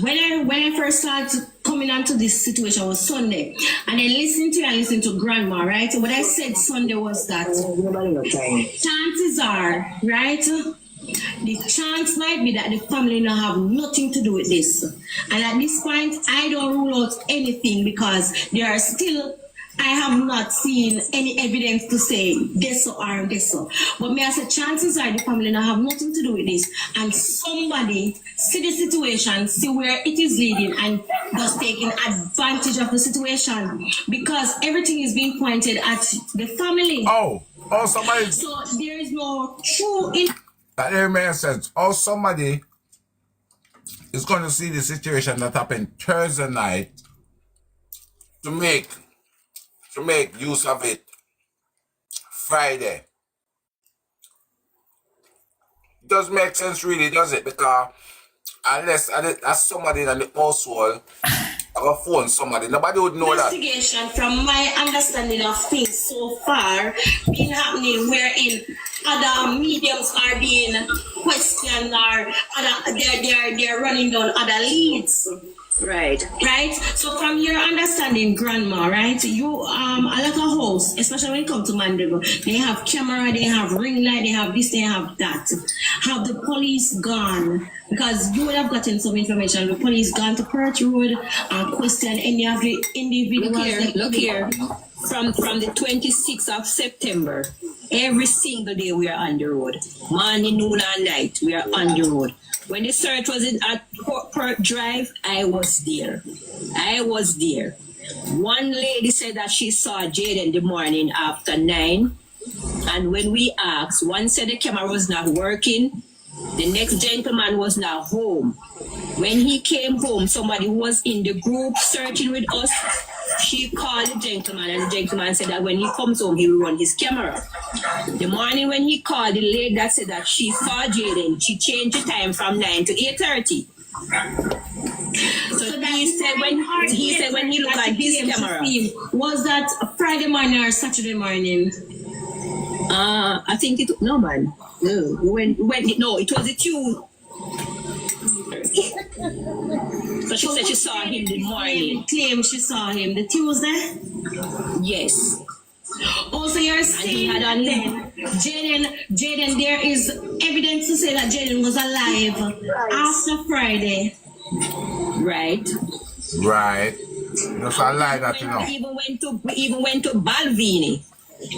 I: when I first started coming onto this situation was Sunday, and then listening to you and listening to Grandma, right? So what I said Sunday was that chances are, right? The chance might be that the family now have nothing to do with this, and at this point, I don't rule out anything, because there are still. I have not seen any evidence to say this or this. But me, I say chances are the family now have nothing to do with this, and somebody see the situation, see where it is leading, and just taking advantage of the situation, because everything is being pointed at the family.
A: Oh, somebody.
I: So there is no true.
A: That didn't make sense. Oh, somebody is going to see the situation that happened Thursday night to make use of it Friday. It doesn't make sense, really, does it? Because unless that's somebody in the household or phone somebody, nobody would know that.
I: Investigation, from my understanding of things so far, been happening wherein other mediums are being questioned, or they're running down other leads.
G: Right.
I: Right? So from your understanding, Grandma, right? You a lot of hosts, especially when it comes to Mandeville, they have camera, they have ring light, they have this, they have that. Have the police gone? Because you would have gotten some information. The police gone to Perth Road and question any of the individuals.
G: Look here. from the 26th of September, every single day we are on the road. Morning, noon, and night, we are on the road. When the search was at Port Drive, I was there. One lady said that she saw Jayden the morning after 9. And when we asked, one said the camera was not working. The next gentleman was not home. When he came home, somebody who was in the group searching with us, she called the gentleman, and the gentleman said that when he comes home, he will run his camera. The morning when he called, the lady that said that she saw Jayden, she changed the time from 9 to 8:30. So he said when he looked at his camera.
I: Was that Friday morning or Saturday morning?
G: I think it no man. No, it was a Tuesday. So she said she saw him the morning.
I: Claim she saw him the Tuesday?
G: Yes.
I: Also, you're saying that then Jayden, there is evidence to say that Jayden was alive after Friday.
G: Right.
D: That's a lie that you know.
G: We even went to Balvenie.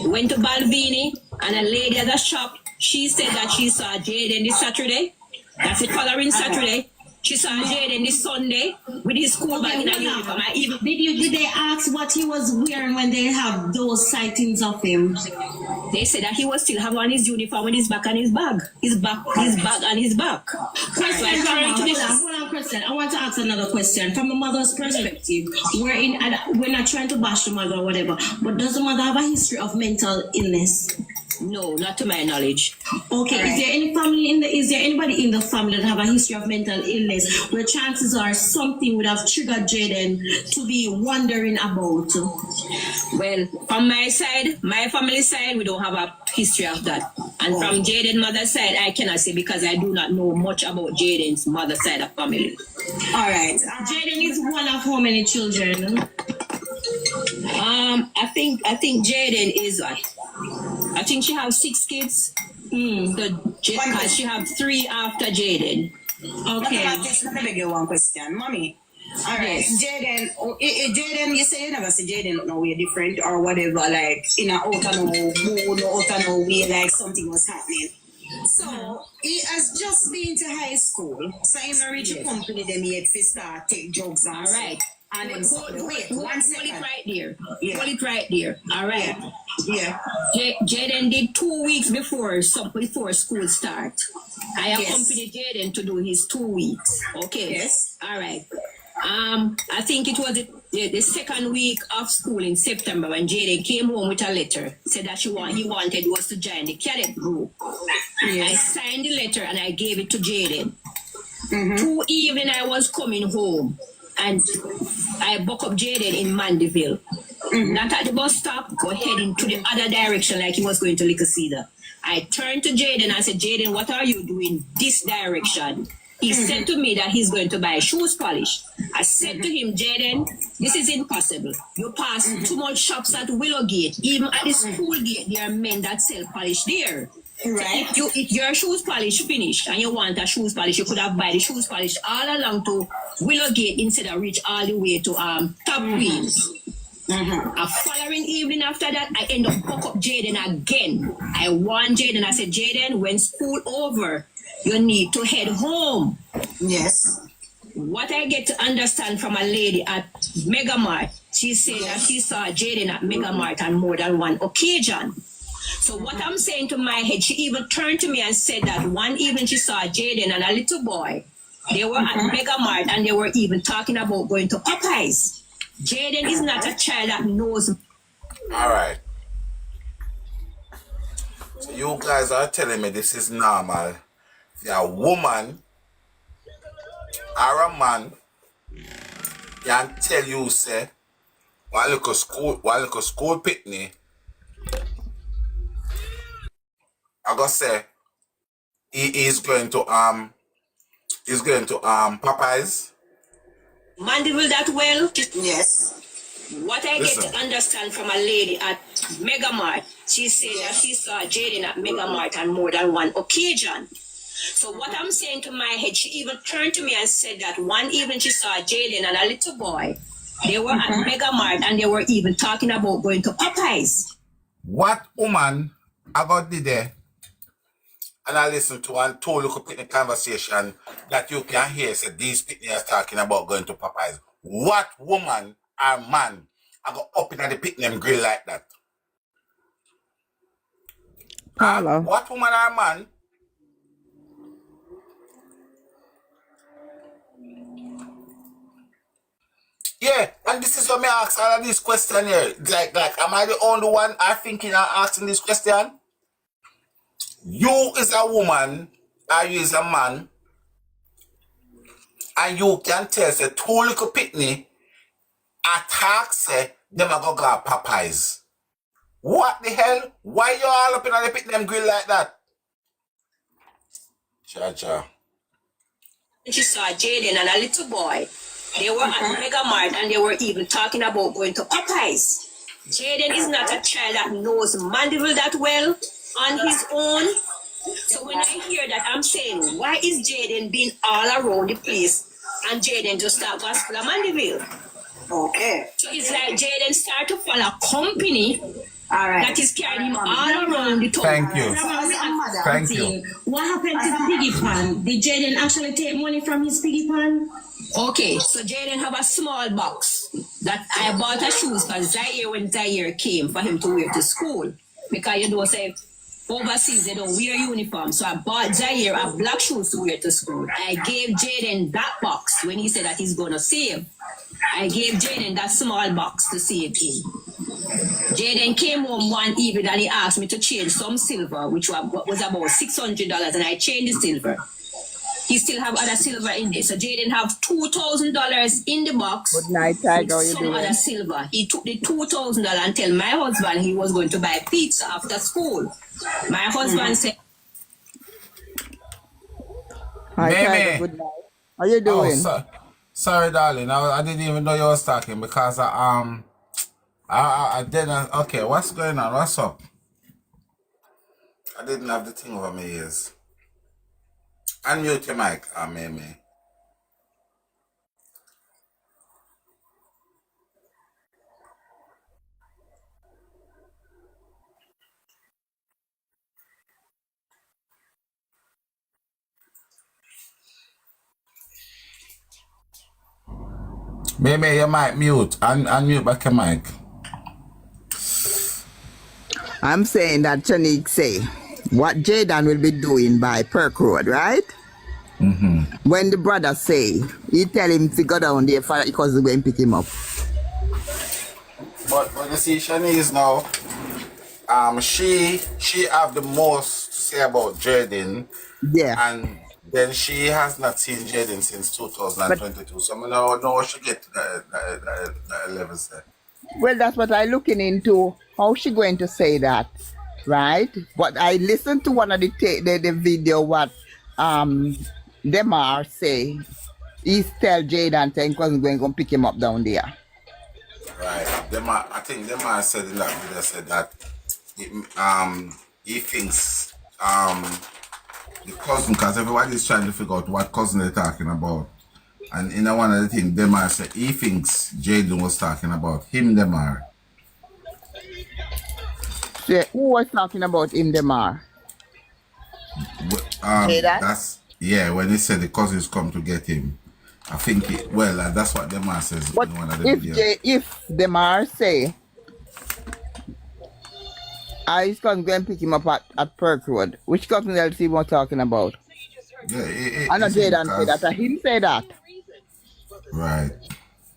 G: We went to Balvenie, and a lady at the shop, she said that she saw Jayden this Saturday. That's the following Saturday. She saw Jayden this Sunday with his school bag in a uniform.
I: Did they ask what he was wearing when they have those sightings of him?
G: They said that he was still have on his uniform with his back and his bag. His bag on his back.
I: Hold on, question. I want to ask another question. From the mother's perspective, we're not trying to bash the mother or whatever, but does the mother have a history of mental illness?
G: No, not to my knowledge.
I: Okay, right. Is there anybody in the family that have a history of mental illness where chances are something would have triggered Jayden to be wondering about?
G: Well, from my side, my family side, we don't have a history of that. And from Jayden's mother's side, I cannot say because I do not know much about Jayden's mother's side of family.
I: All right. Jayden is one of how many children?
G: I think Jayden is I think she has 6 kids. So she have 3 after Jayden.
H: Okay. Let me beg you one question, mommy. All right, yes. Jayden, you say you never see Jayden no way different or whatever, like in a out of no mood or out of no way, like something was happening. So he has just been to high school, so he not reach a company them yet to start take drugs and
G: right.
H: And then wait,
G: hold it right there. Yeah. Hold it right there. All right.
H: Yeah.
G: Jayden did 2 weeks before school start. I accompanied Jayden to do his 2 weeks. Okay.
H: Yes.
G: All right. I think it was the second week of school in September when Jayden came home with a letter. Said that he wanted was to join the cadet group. Yes. I signed the letter and I gave it to Jayden. 2 evening I was coming home. And I buck up Jayden in Mandeville. Not at the bus stop, go heading to the other direction like he was going to Little Cedar. I turned to Jayden and said, Jayden, what are you doing this direction? He said to me that he's going to buy shoes polish. I said to him, Jayden, this is impossible. You pass too much shops at Willowgate. Even at the school gate, there are men that sell polish there. Right. So if your shoes polish finished and you want a shoes polish, you could have buy the shoes polish all along to Willowgate instead of reach all the way to Top Queens. A following evening after that, I end up hook up Jayden again. I warned Jayden. I said, Jayden, when school over, you need to head home.
H: Yes.
G: What I get to understand from a lady at Megamart, she said that she saw Jayden at Megamart on more than one occasion. So what I'm saying to my head, she even turned to me and said that one evening she saw Jayden and a little boy. They were at Megamart and they were even talking about going to Popeyes. Jayden is not a child that knows.
A: All right. So you guys are telling me this is normal. If you're a woman or a man can tell you, say, while you go school picnic, I gotta say he is going to Popeyes.
G: Mandeville that well?
H: Yes.
G: What I get to understand from a lady at Megamart, she said that she saw Jayden at Megamart on more than one occasion. So what I'm saying to my head, she even turned to me and said that one evening she saw Jayden and a little boy. They were at Mega Mart and they were even talking about going to Popeyes.
A: What woman I got there and I listened to and told you picnic conversation that you can hear said these picnics talking about going to Popeyes. What woman or man I got up in the picnic grill like that?
B: Paula.
A: What woman or man? Yeah, and this is what me ask all of these questions here. Like, am I the only one I thinking and asking this question? You is a woman, or you is a man, and you can tell say two little pitney attack say them a go grab Popeyes. What the hell? Why you all up in the picnic grill like that? Cha.
G: She saw Jayden and a little boy. They were at Mega Mart and they were even talking about going to Popeyes. Jayden is not a child that knows Mandeville that well on his own. So when I hear that, I'm saying, why is Jayden being all around the place and Jayden just start gospel of Mandeville?
H: Okay.
G: So it's like Jayden start to follow a company that is carrying him all around the town.
A: Thank you. Thank you.
I: What happened to the piggy pan? Did Jayden actually take money from his piggy pan?
G: Okay, so Jayden have a small box that I bought a shoes for Zaire when Zaire came for him to wear to school. Because you know, say, overseas they don't wear uniform. So I bought Zaire a black shoes to wear to school. I gave Jayden that box when he said that he's going to save. I gave Jayden that small box to save him. Jayden came home one evening and he asked me to change some silver, which was about $600, and I changed the silver. He still have other silver in there. So Jayden have $2,000 in the box.
B: Good night, Tiger. How you
G: some
B: doing?
G: other silver. He took the $2,000 and tell my husband he was going to buy pizza after school. My husband said,
B: Hi,
A: Mimi.
B: Tiger. Good night. How you doing?
A: Oh, sorry, darling. I didn't even know you was talking because I didn't. Okay, what's going on? What's up? I didn't have the thing over my ears. Unmute your mic, Mimi. Mimi, your mic mute. Unmute back your mic.
J: I'm saying that Chanique say what Jayden will be doing by Perk Road, right? When the brother say, he tell him to go down there for because he's going to pick him up.
A: But you see, Shanice now, she have the most to say about Jayden.
J: Yeah.
A: And then she has not seen Jayden since 2022. So I don't know what she get to the levels there.
J: Well, that's what I'm looking into. How she going to say that, right? But I listened to one of the video what Demar say. He tell Jayden saying because he's going to pick him up down there.
A: Right. I think Demar said in that video said that he thinks the cousin, because everybody's trying to figure out what cousin they're talking about. And in one of the things, Demar said he thinks Jayden was talking about him, Demar.
J: So who was talking about him, Demar?
A: That's when he said the cousins come to get him. I think that's what Demar says
J: But
A: in one of the videos.
J: if Demar say he's going to pick him up at Perk Road, which cousin else he was talking about?
A: Yeah,
J: I know Jayden say that. Him say that.
A: Right.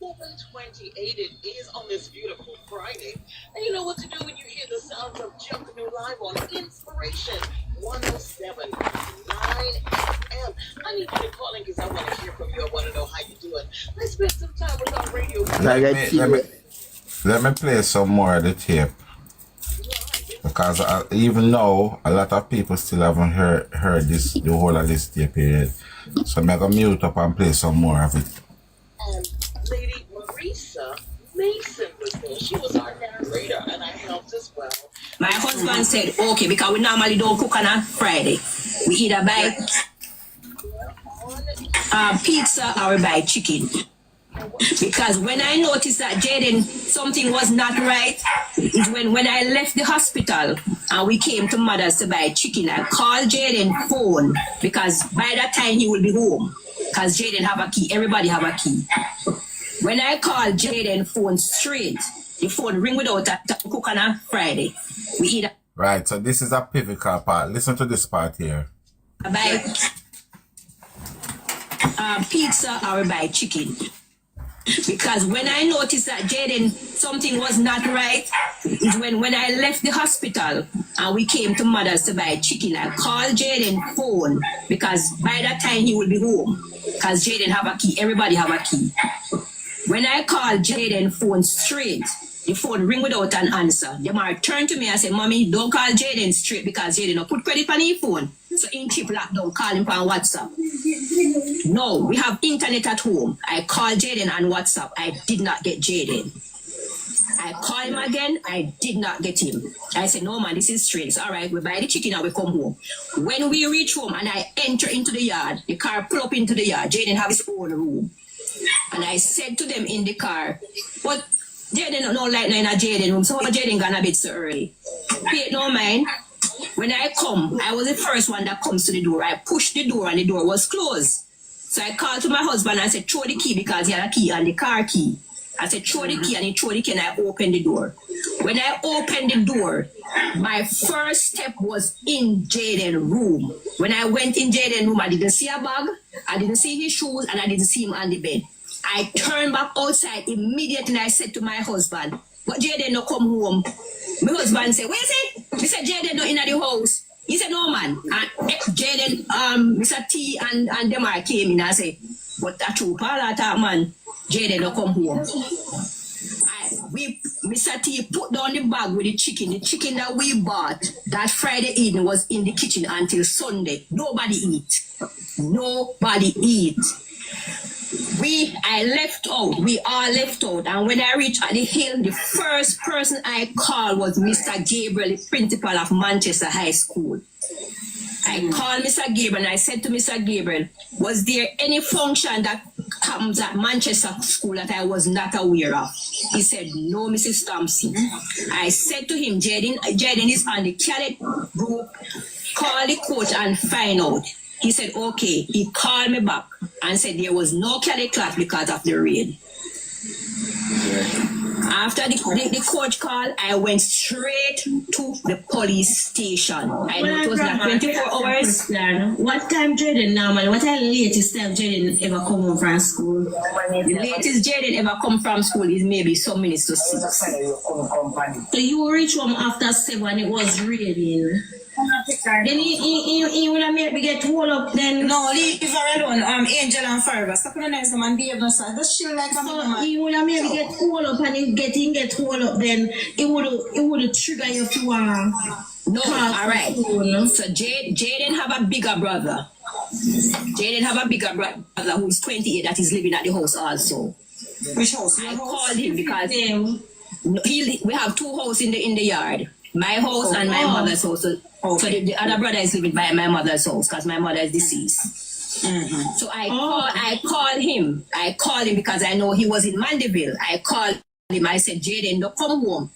K: 7:28 it is on this beautiful Friday. And you know what to do when you hear the sounds of Jump New Live on Inspiration 107.9 FM. I need you to call in because I want to hear from you. I want to know how you're doing. Let's spend some time with our radio.
A: Let me play some more of the tape. Because even though a lot of people still haven't heard the whole of this tape yet. So I'm going to mute up and play some more of it.
K: Lady Marisa Mason was there. She was our narrator and I helped as well.
G: my husband said, okay, because we normally don't cook on a Friday. We either buy pizza or we buy chicken. Because when I noticed that Jayden, something was not right, is when I left the hospital and we came to Mother's to buy chicken, I called Jayden phone because by that time he will be home. Because Jayden have a key, everybody have a key. When I called Jayden phone straight, the phone ring without a cook on a Friday. We eat
A: Right, so this is a pivotal part. Listen to this part here.
G: buy pizza or we buy chicken. Because when I noticed that Jayden, something was not right, is when I left the hospital and we came to Mother's to buy chicken, I called Jayden phone because by that time he will be home. Because Jayden have a key, everybody have a key. When I called Jayden phone straight, the phone ring without an answer. The man turned to me and said, Mommy, don't call Jayden straight because Jayden don't put credit on his phone. So in chip lockdown, call him on WhatsApp. No, we have internet at home. I called Jayden on WhatsApp. I did not get Jayden. I called him again. I did not get him. I said, no, man, this is strange. So, all right, we buy the chicken and we come home. When we reach home and I enter into the yard, the car pull up into the yard. Jayden have his own room. And I said to them in the car, but Jayden don't know like in a Jayden room, so Jayden gonna bed so early. Pay no mind. When I come, I was the first one that comes to the door. I pushed the door and the door was closed. So I called to my husband and I said, throw the key because he had a key and the car key. I said, throw the key and he threw the key and I opened the door. When I opened the door, my first step was in Jayden's room. When I went in Jayden's room, I didn't see a bag, I didn't see his shoes, and I didn't see him on the bed. I turned back outside immediately and I said to my husband, but Jayden no come home. My husband said, where is he? He said, Jayden no in the house. He said, no man. And Jayden, Mr. T and Demar came in and said, but that true Paula that man, Jayden no come home. Mr. T put down the bag with the chicken that we bought that Friday evening was in the kitchen until Sunday. Nobody eat. I left out. We all left out. And when I reached at the hill, the first person I called was Mr. Gabriel, the principal of Manchester High School. I called Mr. Gabriel and I said to Mr. Gabriel, was there any function that comes at Manchester School that I was not aware of? He said, no, Mrs. Thompson. I said to him, Jayden is on the cadet group. Call the coach and find out. He said, okay. He called me back and said there was no cadet class because of the rain. After the coach called, I went straight to the police station. I know it was not 24 hours.
I: What time Jayden normally? What time latest time Jayden ever come home from school?
G: The latest Jayden ever come from school is maybe some minutes to 6.
I: So you reach home after 7, it was raining. Then he will maybe get hold up then.
H: No, leave her alone. Angel and Forever. Stop on the nice man, behave yourself. Just chill like a man.
I: He would maybe get hold up and he get hold up then it would trigger you to
G: no, all right. So Jayden have a bigger brother. Jayden have a bigger brother who is 28 that is living at the house also.
H: Which house?
G: I called him because we have 2 houses in the yard. My house and my mother's house. So the other brother is living by my mother's house because my mother is deceased. So I called him. I called him because I know he was in Mandeville. I called him. I said, Jayden, don't come home.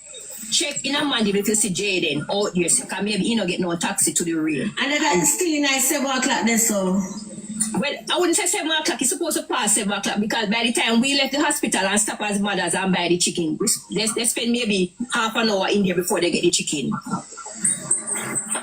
G: Check in a Mandeville if you see Jayden out there. So maybe you don't get no taxi to the rail.
I: And that's still in 7 o'clock then so.
G: Well, I wouldn't say 7 o'clock. It's supposed to pass 7 o'clock because by the time we left the hospital and stop as mothers and buy the chicken, they spend maybe half an hour in there before they get the chicken.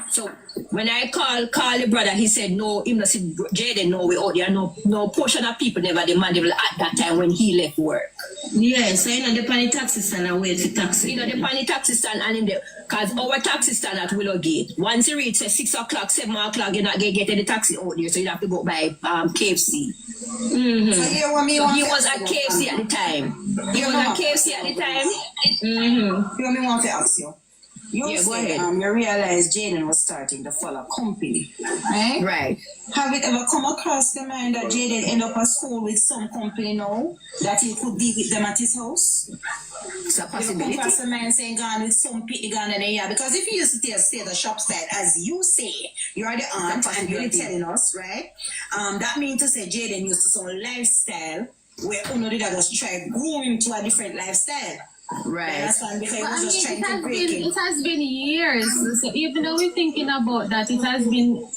G: So when I call the brother, he said no. Him not see Jayden no way out there. No portion of people never demandable at that time when he left work.
I: Yeah, so you know the pan taxi stand and wait for taxi.
G: You know the pan taxi stand and in the cause our taxi stand at Willow Gate. Once you reach 6 o'clock, 7 o'clock, you're not gonna get any taxi out there, so you have to go by KFC.
H: So he
G: was at KFC at the time. He was at KFC at the time.
H: You want to ask you? You said you realized Jayden was starting to follow company, right?
G: Right.
H: Have it ever come across the mind that Jayden end up at school with some company now that he could be with them at his house?
G: It's a possibility.
H: You come across the mind saying gone with some pitty gone in the yard because if you used to stay at the shop side, as you say, you're the aunt and you're telling us, right? That means to say Jayden used to some lifestyle where uno did just try to groom him to a different lifestyle.
G: Right.
H: Understand? Because he
F: But I
H: was just
F: mean,
H: trying to break him.
F: it has been years. So even though we're thinking about that, it has been.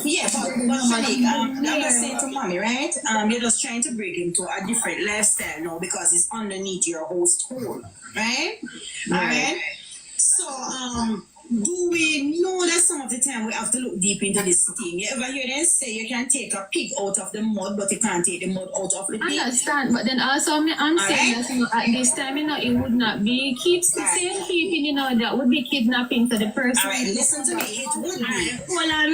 H: Yeah, but Shanique, I'm just saying to mommy, right? You're just trying to break him to a different lifestyle now because it's underneath your host home, right? Alright? So, do we know that some of the time we have to look deep into this thing? You ever hear them say you can take a pig out of the mud, but you can't take the mud out of the
F: I
H: pig?
F: understand, but then also I'm saying that at this time, it would not be keeping, that would be kidnapping to the person.
H: Alright, listen to me. It would be.
I: Hold on.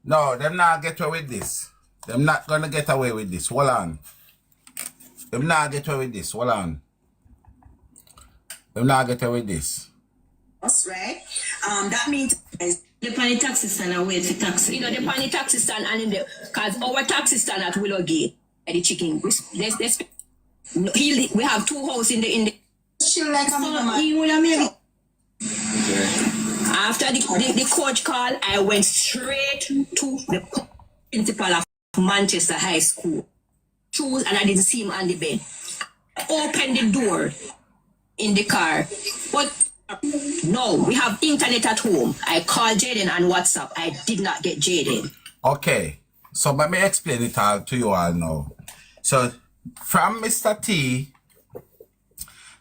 A: No. No, them not get away with this. Them not gonna get away with this. Hold on. Them not get away with this. Hold on. Them not get away with this.
H: That's right. That means
I: The pani taxi stand and wait for taxi.
G: The pani taxi stand and in the because our taxi stand at Willow Gate the chicken. We have two houses in the
H: chill like a mama.
G: After the coach call, I went straight to the principal of Manchester High School. And I didn't see him on the bed. I opened the door in the car. But no, we have internet at home. I called Jayden on WhatsApp. I did not get Jayden.
A: Okay, so let me explain it all to you all now. So, from Mr. T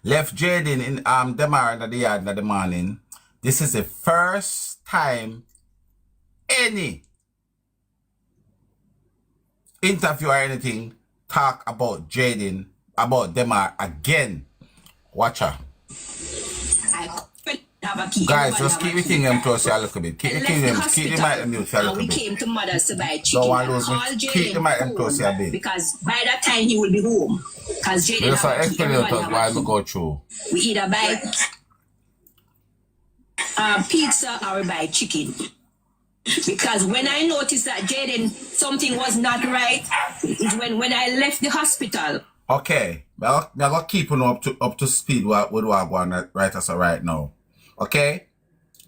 A: left Jayden in Demar in the yard in the morning. This is the first time any interview or anything talk about Jayden, about Demar again. Watch her. Guys, just keep the thing close a little bit. Keep the mic mute a little
G: we
A: bit.
G: came to mother's to buy chicken.
A: Keep the mic close a bit.
G: Because by that time he will be home. Because Jayden
A: Just explain to us why we go through.
G: We either buy pizza or we buy chicken. Because when I noticed that Jayden something was not right, is when I left the hospital.
A: Okay, I'm gonna keep on up to speed with what I want right as right now. Okay,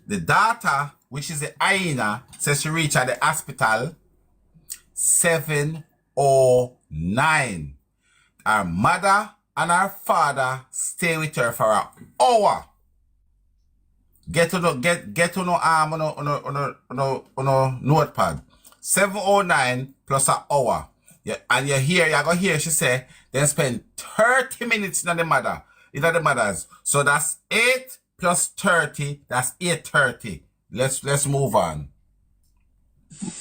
A: the data, which is the hyena, says she reached at the hospital 7:09. Her mother and her father stay with her for an hour. Get to no notepad. 7:09 plus an hour. Yeah, and you're gonna hear she say then spend 30 minutes in the mother's. So that's 8 plus 30, that's 8:30. Let's move on.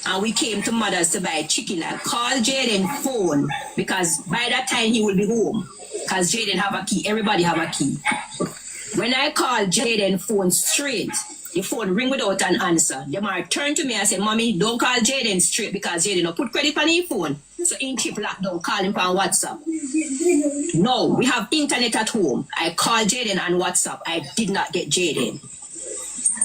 G: And we came to mother's to buy chicken. I called Jayden phone because by that time he will be home. Because Jayden have a key. Everybody have a key. When I called Jayden phone straight, the phone ring without an answer. The man turned to me and said, Mommy, don't call Jayden straight because Jayden don't put credit on his phone. So in chip lockdown, call him on WhatsApp. No, we have internet at home. I called Jayden on WhatsApp. I did not get Jayden.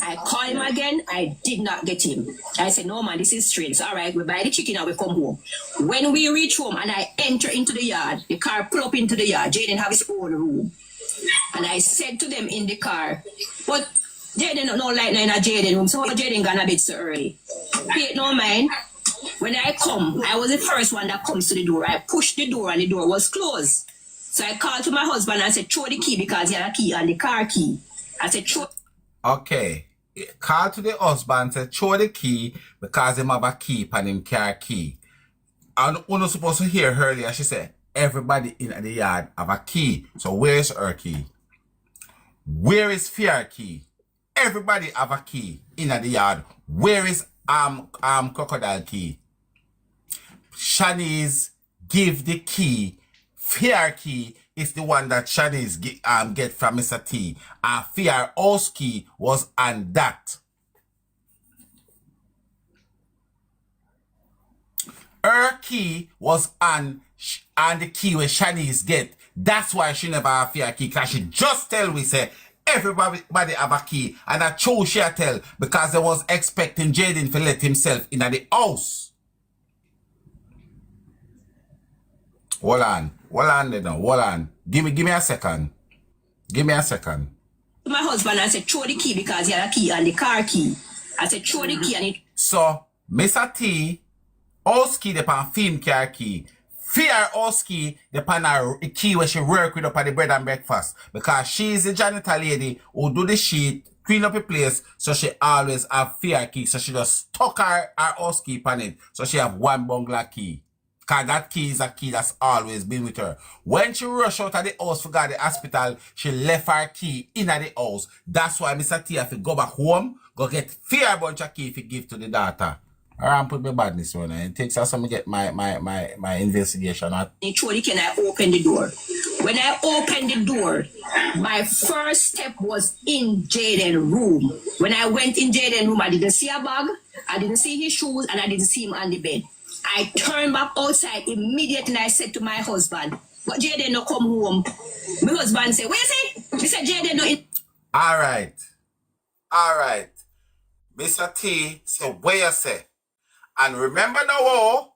G: I called him again. I did not get him. I said, no, man, this is strange. So, all right, we buy the chicken and we come home. When we reach home and I enter into the yard, the car pull up into the yard. Jayden have his own room. And I said to them in the car, but Jayden don't know like in a Jayden room. So Jayden gone a bit so early. Pay no mind. When I come, I was the first one that comes to the door. I pushed the door and the door was closed. So I called to my husband and I said, throw the key because he had a key and the car key. I said, throw.
A: Okay. Call to the husband and said, throw the key because him have a key and him car key. And we're not supposed to hear her earlier. She said, everybody in the yard have a key. So where's her key? Where is Fear key? Everybody have a key in the yard. Where is Crocodile key? Shanice give the key. Fear key is the one that Shanice get from Mr. T. And Fear house key was on that. Her key was on the key where Shanice get. That's why she never have Fear key. Because she just tell we say everybody have a key. And I chose she tell because they was expecting Jayden to let himself in the house. Hold on then. Hold on. Give me a second. Give me a second.
G: My husband, I said, throw the key because he had a key and the car key. I said, throw the key and it.
A: So, Mr. T, house key upon film car key. fear Oski depend on the key where she work with up at the bread and breakfast. Because she is the janitor lady who do the sheet, clean up the place, so she always have fear key. So she just stuck her house key on it. So she have one bungalow key. Because that key is a key that's always been with her. When she rush out of the house for go to the hospital, she left her key in the house. That's why Mr. T have to go back home, go get fear bunch of key if he give to the daughter. I put my badness on it. It takes us some to get my investigation.
G: Actually, can I open the door? When I opened the door, my first step was in Jayden's room. When I went in Jayden's room, I didn't see a bag, I didn't see his shoes, and I didn't see him on the bed. I turned back outside immediately and I said to my husband, but Jayden no come home. My husband said, where is he? He said, Jayden no in.
A: All right. Mr. T, so where you say? And remember now,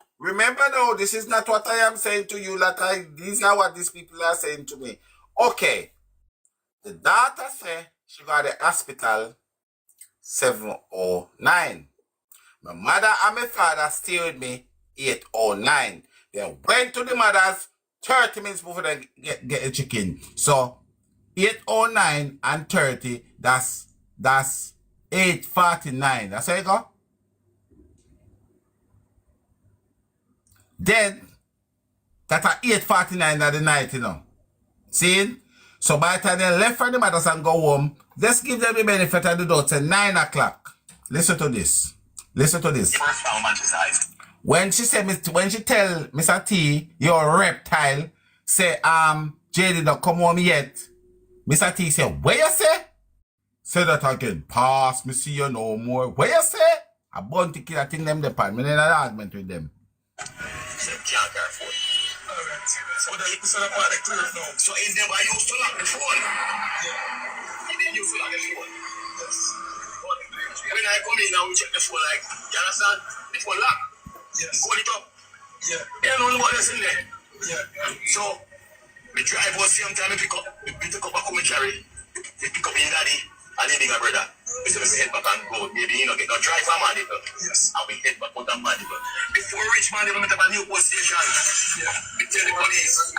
A: this is not what I am saying to you. These are what these people are saying to me. Okay. The daughter say she got the hospital 7:09. My mother and my father stay with me 8:09. They went to the mother's 30 minutes before they get the chicken. So 8:09 and 30, that's 8:49. That's how you go? Then, that's at 8:49 at the night, you know. See? So by the time they left for the mothers and go home, let's give them the benefit of the doubt. Say 9 o'clock. Listen to this. When she tell Mr. T, you're a reptile, say, Jayden don't come home yet. Mr. T say, where you say? Say that again. Pass, me see you no more. Where you say? I born to kill, I think them the pan. Me in an argument with them.
C: Alright, so the clear now. So in them I used to lock the phone. Yeah. And then used to lock the phone. Yes. But when I come in now, we check the phone like, you understand? The phone lock. Yes. Hold it up. Yeah. You don't know what is in there. Yeah. So we drive was same time we pick up back home carry. We pick up in daddy and the bigger brother. We say head back and go, maybe get no drive from Mandeville. Yes. And we head back out of Mandeville. Before we reach Mandeville, we have a new post station. Yeah. We tell the police.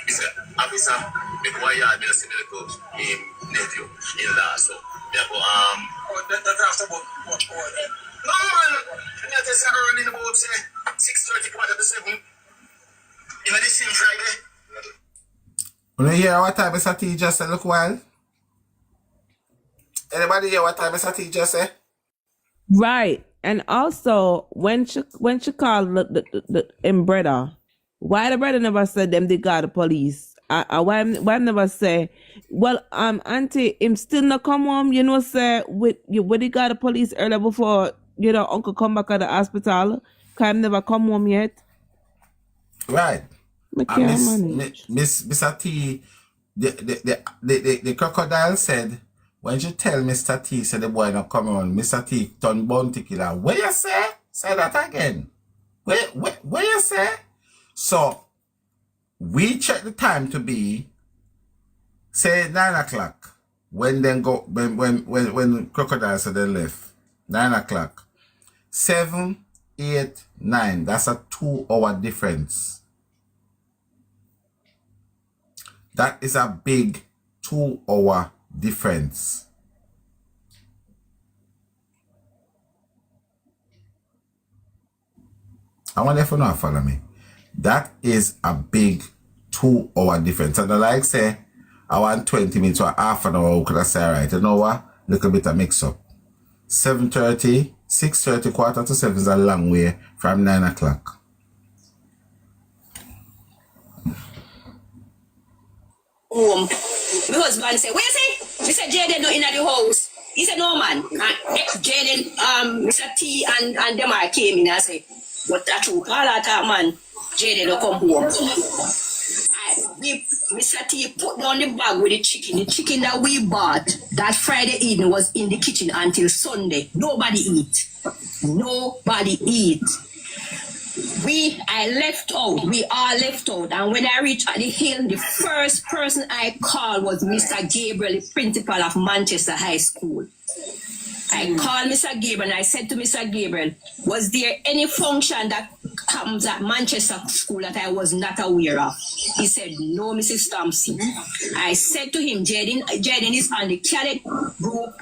C: We say, officer, before you had me to see the coach, him nephew, in-law. So we go, that's after what hour then? No man, I just early in about 6:30, quarter to 7. In the same Friday.
A: When you hear what time Mr. T just said, look while. Anybody hear what time Mr. T just said?
B: Right. And also, when she called the brother, why the brother never said them they got the police? Why never say, well, auntie, him still not come home, you know, say, when he got the police earlier before, you know, uncle come back at the hospital, cause him never come home yet.
A: Right. Mr. T, the crocodile said, when you tell Mr. T, said the boy not coming on, Mr. T turn bounty killer. Where you say? Say that again. Where you say? So, we check the time to be, say 9 o'clock. When then go, when crocodile said they left. 9 o'clock. 7, 8, 9. That's a 2-hour difference. That is a big 2-hour difference. I wonder if you know follow me. That is a big 2-hour difference. And like say, I want 20 minutes or half an hour, could I say, all right, you know what? Little bit of mix up. 7:30, 6:30, quarter to 7 is a long way from 9 o'clock.
G: Home. My husband said, where is he? He said, Jayden not in the house. He said, no man. And Jayden, Mr. T and them I came in and said, what that true? All that man, Jayden don't come home. Mr. T put down the bag with the chicken. The chicken that we bought that Friday evening was in the kitchen until Sunday. Nobody eat. Nobody eat. I left out. We all left out. And when I reached at the hill, the first person I called was Mr. Gabriel, the principal of Manchester High School. I called Mr. Gabriel and I said to Mr. Gabriel, was there any function that happens at Manchester School that I was not aware of. He said, no, Mrs. Thompson. I said to him, Jayden is on the cadet group.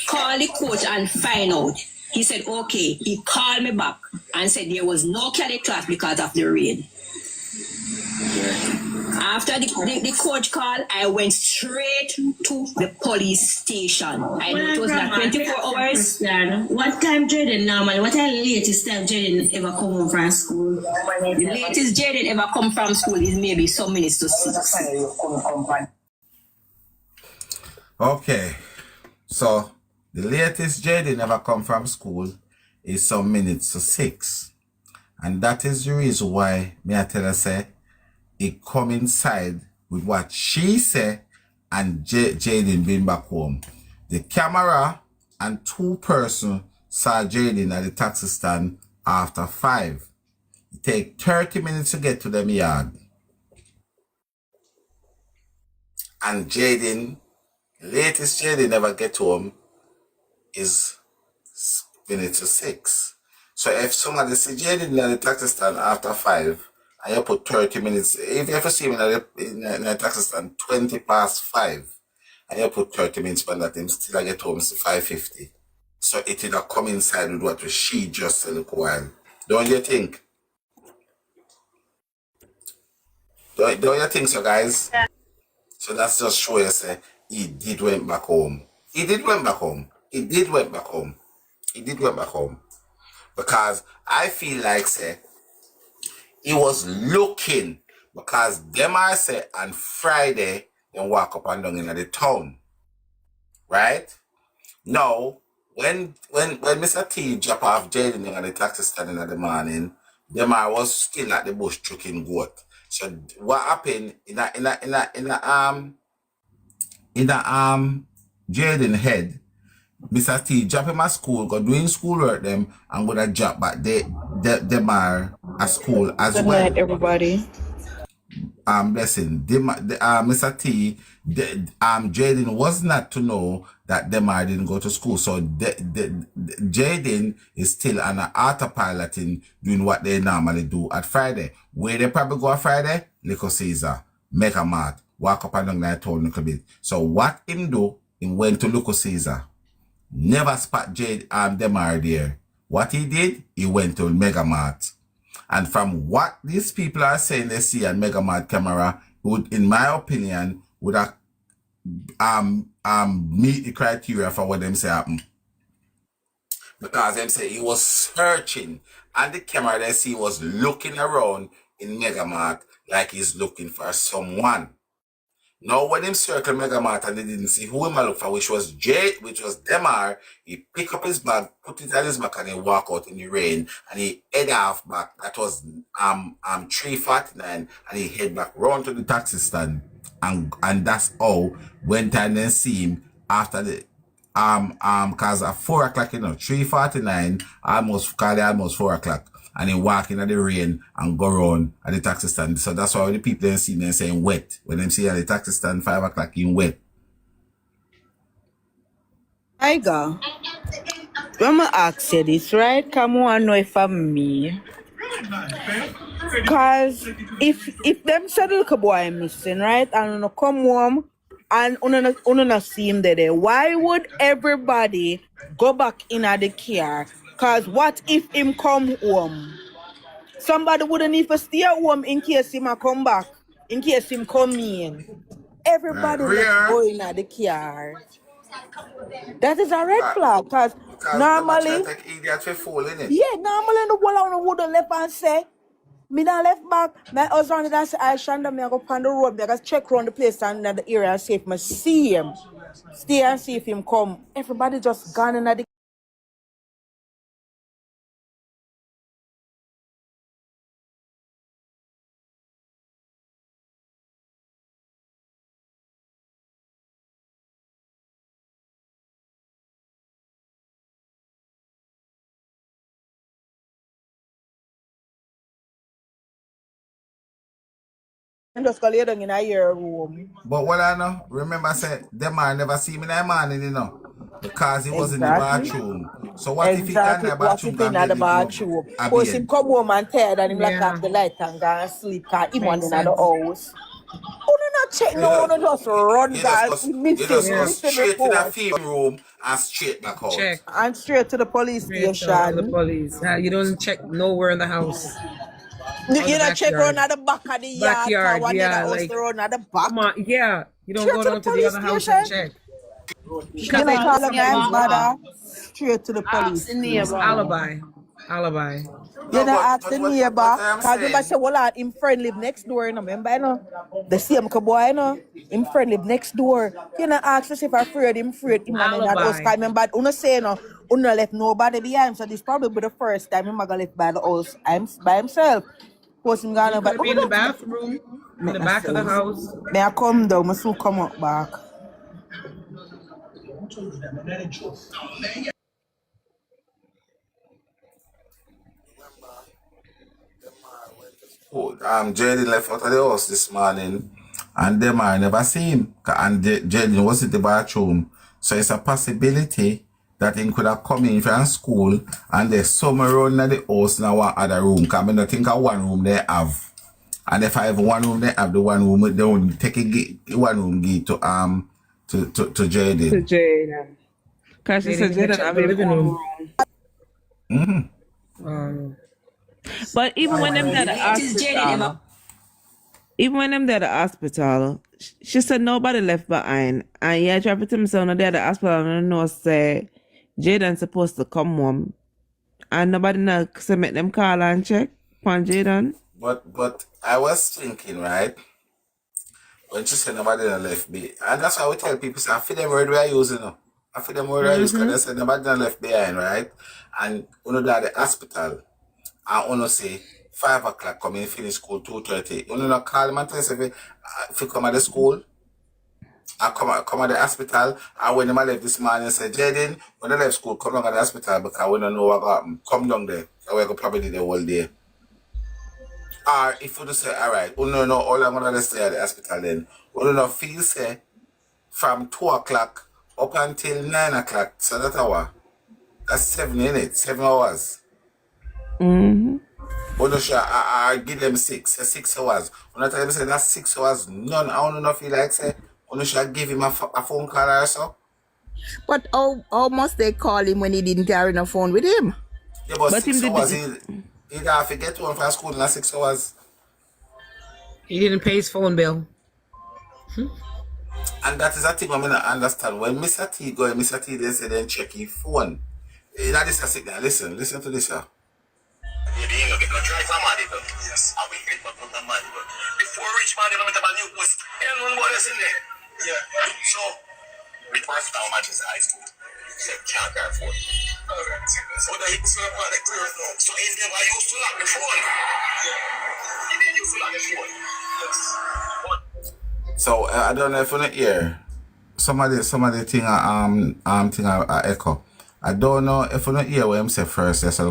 G: Call the coach and find out. He said, okay. He called me back and said there was no cadet class because of the rain. After the coach call, I went straight to the police station. I knew it was not 24 hours.
I: What time Jayden normally? What time latest time Jayden ever come home from school?
G: The latest Jayden ever come from school is maybe some minutes to 6.
A: Okay, so the latest Jayden ever come from school is some minutes to 6. And that is the reason why me I tell her say it coincide with what she say and Jayden being back home. The camera and 2 persons saw Jayden at the taxi stand after 5. It take 30 minutes to get to them yard. And Jayden, latest Jayden ever get home is minutes to 6. So if somebody see Jayden at the taxi stand after 5, and you put 30 minutes, if you ever see me in the taxi stand 20 past 5, and you put 30 minutes on that, him still I get home to 5:50. So it will come inside with what she just a little while. Don't you think? Don't you think so, guys? Yeah. So that's just show you say he did went back home. He did went back home. He did went back home. He did went back home. Because I feel like say he was looking, because them I say on Friday they walk up and down in the town. Right? Now, when Mr. T drop off Jayden on the taxi stand in the morning, them I was still at the bush choking goat. So what happened in Jayden head, Mr. T drop him at school, go doing schoolwork them and gonna drop back them are at school as
L: Good
A: well.
L: night, everybody.
A: Blessing. Mr. T, Jayden was not to know that Demar didn't go to school. So Jayden is still on an autopiloting doing what they normally do at Friday. Where they probably go on Friday? Little Caesar, Mega Mart, walk up and down there told a little bit. So what him do? He went to Little Caesar. Never spot Demar there. What he did? He went to Mega Mart. And from what these people are saying they see on Mega Mart camera, would, in my opinion, would have meet the criteria for what them say happened. Because them say he was searching and the camera they see was looking around in Mega Mart like he's looking for someone. Now when him circle Mega Mart and they didn't see who him look for, which was Demar, he pick up his bag, put it on his back and he walk out in the rain and he head off back. That was 3:49 and he head back round to the taxi stand. And that's how when time then see him after the cause at 4 o'clock, 3:49, almost 4 o'clock. And he walk in the rain and go around at the taxi stand. So that's why the people then see them saying wet. When them see at the taxi stand 5 o'clock in wet.
L: Tiger, when I ask you this, right? Come on, know if I'm me. Cause if them said little boy missing, right? And you come home and you see him there, why would everybody go back in at the car? Cause what if him come home? Somebody wouldn't even stay at home in case him come back, in case him come in. Everybody just going at the car. That is a red flag, cause normally, yeah, normally the whole would have left and say, me not left back. My husband did say, I shanda me I go on the road, me I go check around the place and in the area and see if me see him. Stay and see if him come. Everybody just gone in at the and just go lay down in your room.
A: But what I know, remember I said, them I never see me in the morning, Because he was in the
L: Exactly.
A: bathroom. So what if he got in
L: Exactly.
A: the
L: What
A: bathroom
L: if in
A: and get
L: the
A: into
L: bathroom?
A: a
L: Cause him
A: bed?
L: come home and tired and him like
E: Yeah.
L: off the light and go and sleep cause him want
E: Makes
L: in the
E: sense.
L: house. Who do not check
A: You
L: no,
A: just,
L: no just run
A: you just
L: guys.
A: go, you just go
E: Yeah.
L: Missing
A: straight to the
L: report.
A: film room and straight back out.
E: Check.
L: And straight to the police
E: Straight to the
L: station.
E: police. You don't check nowhere in the house or
L: You
E: the
L: know, check around
E: backyard.
L: at the back of the yard, cause
E: Backyard,
L: one of the
E: yeah.
L: house
E: Like,
L: they run at the back.
E: come on, yeah. You don't
L: Straight
E: go
L: to the
E: down to the
L: police
E: other house and
L: station.
E: check
L: You
E: because
L: know,
E: they know
L: call a guy
E: somebody's
L: mother.
E: living.
L: Straight to the
B: Ask
L: police
B: the
L: station.
B: neighbor.
E: Alibi.
L: You
A: No,
L: know, ask
A: but
L: the neighbor.
A: what I'm
L: Cause remember,
A: saying,
L: say, well, him friend live next door, you know, remember, you know? The same boy, you know? Him friend live next door. You know, ask us if I afraid him and then that house.
E: Alibi.
L: Cause remember, you say, you know, you know, left nobody behind. So this probably be the first time him gonna left by the house by himself. Cause him
E: He
L: gonna,
E: could
L: but
E: have been in the bathroom, in the
L: make me
E: back of the
L: sense.
E: house.
L: May I come down, I soon come up back.
A: Jayden left out of the house this morning and them I never see him. And Jayden was in the bathroom. So it's a possibility that he could have come in from school and there's somewhere around the house in one other room. Because I don't think of one room they have. And if I have one room they have, the one room they will take one room key to Jayden.
B: To Jayden. Because she
E: They
B: said
E: didn't even
B: Jayden
E: check
B: have
E: the
B: a
E: living
B: own
E: room.
B: room. But even when them at the
G: It is Jaden ever.
B: hospital, even when them at the hospital, she said nobody left behind. And yeah, try to tell me so no they at the hospital and no say Jayden supposed to come home. And nobody know so make them call and check on Jayden.
A: But I was thinking, right? When she said nobody done left me. And that's why we tell people, say, I feel them word we are using now. I feel them word we are using because they said nobody done left behind, right? And you know at the hospital, and you say 5 o'clock come in finish school 2:30. You know call them and tell us if you come at the school, I come at the hospital, and when them left this morning, say, Jayden, when they left school, come down at the hospital because we don't know what happened. Come down there. So we could probably do the whole day. Or if you just say, all right, you know, all I'm going to stay at the hospital then. You know, feel say, from 2 o'clock up until 9 o'clock, so that's hour. That's 7 minutes, 7 hours.
B: Mm-hmm.
A: You know, I give them 6, 6 hours. When I tell them, say, that's 6 hours, none, I don't know if you like, say, you know, should I give him a phone call or so?
J: But how must they call him when he didn't carry no phone with him?
A: Yeah, but
B: But
A: 6
B: him
A: hours,
B: did
A: he'd have to get one from school in 6 hours.
E: He didn't pay his phone bill.
A: And that is a thing I mean, I understand. When Mr. T go, Mr. T they say then check his phone. Now this a signal. Listen to this, sir.
C: Maybe you know, get no drive from Malibu. Yes. I will hit my put on Malibu. Before reach Malibu, I have a new post. Anyone what is in there? Yeah. So, the first time I just high school. So, can't carry phone. So, the hit for the clear phone. So, he's never used to lock the phone. Yeah. He didn't used to lock the phone. Yes.
A: So I don't know if you know hear some of the thing thing I echo. I don't know if you know hear what I'm say first. Yes,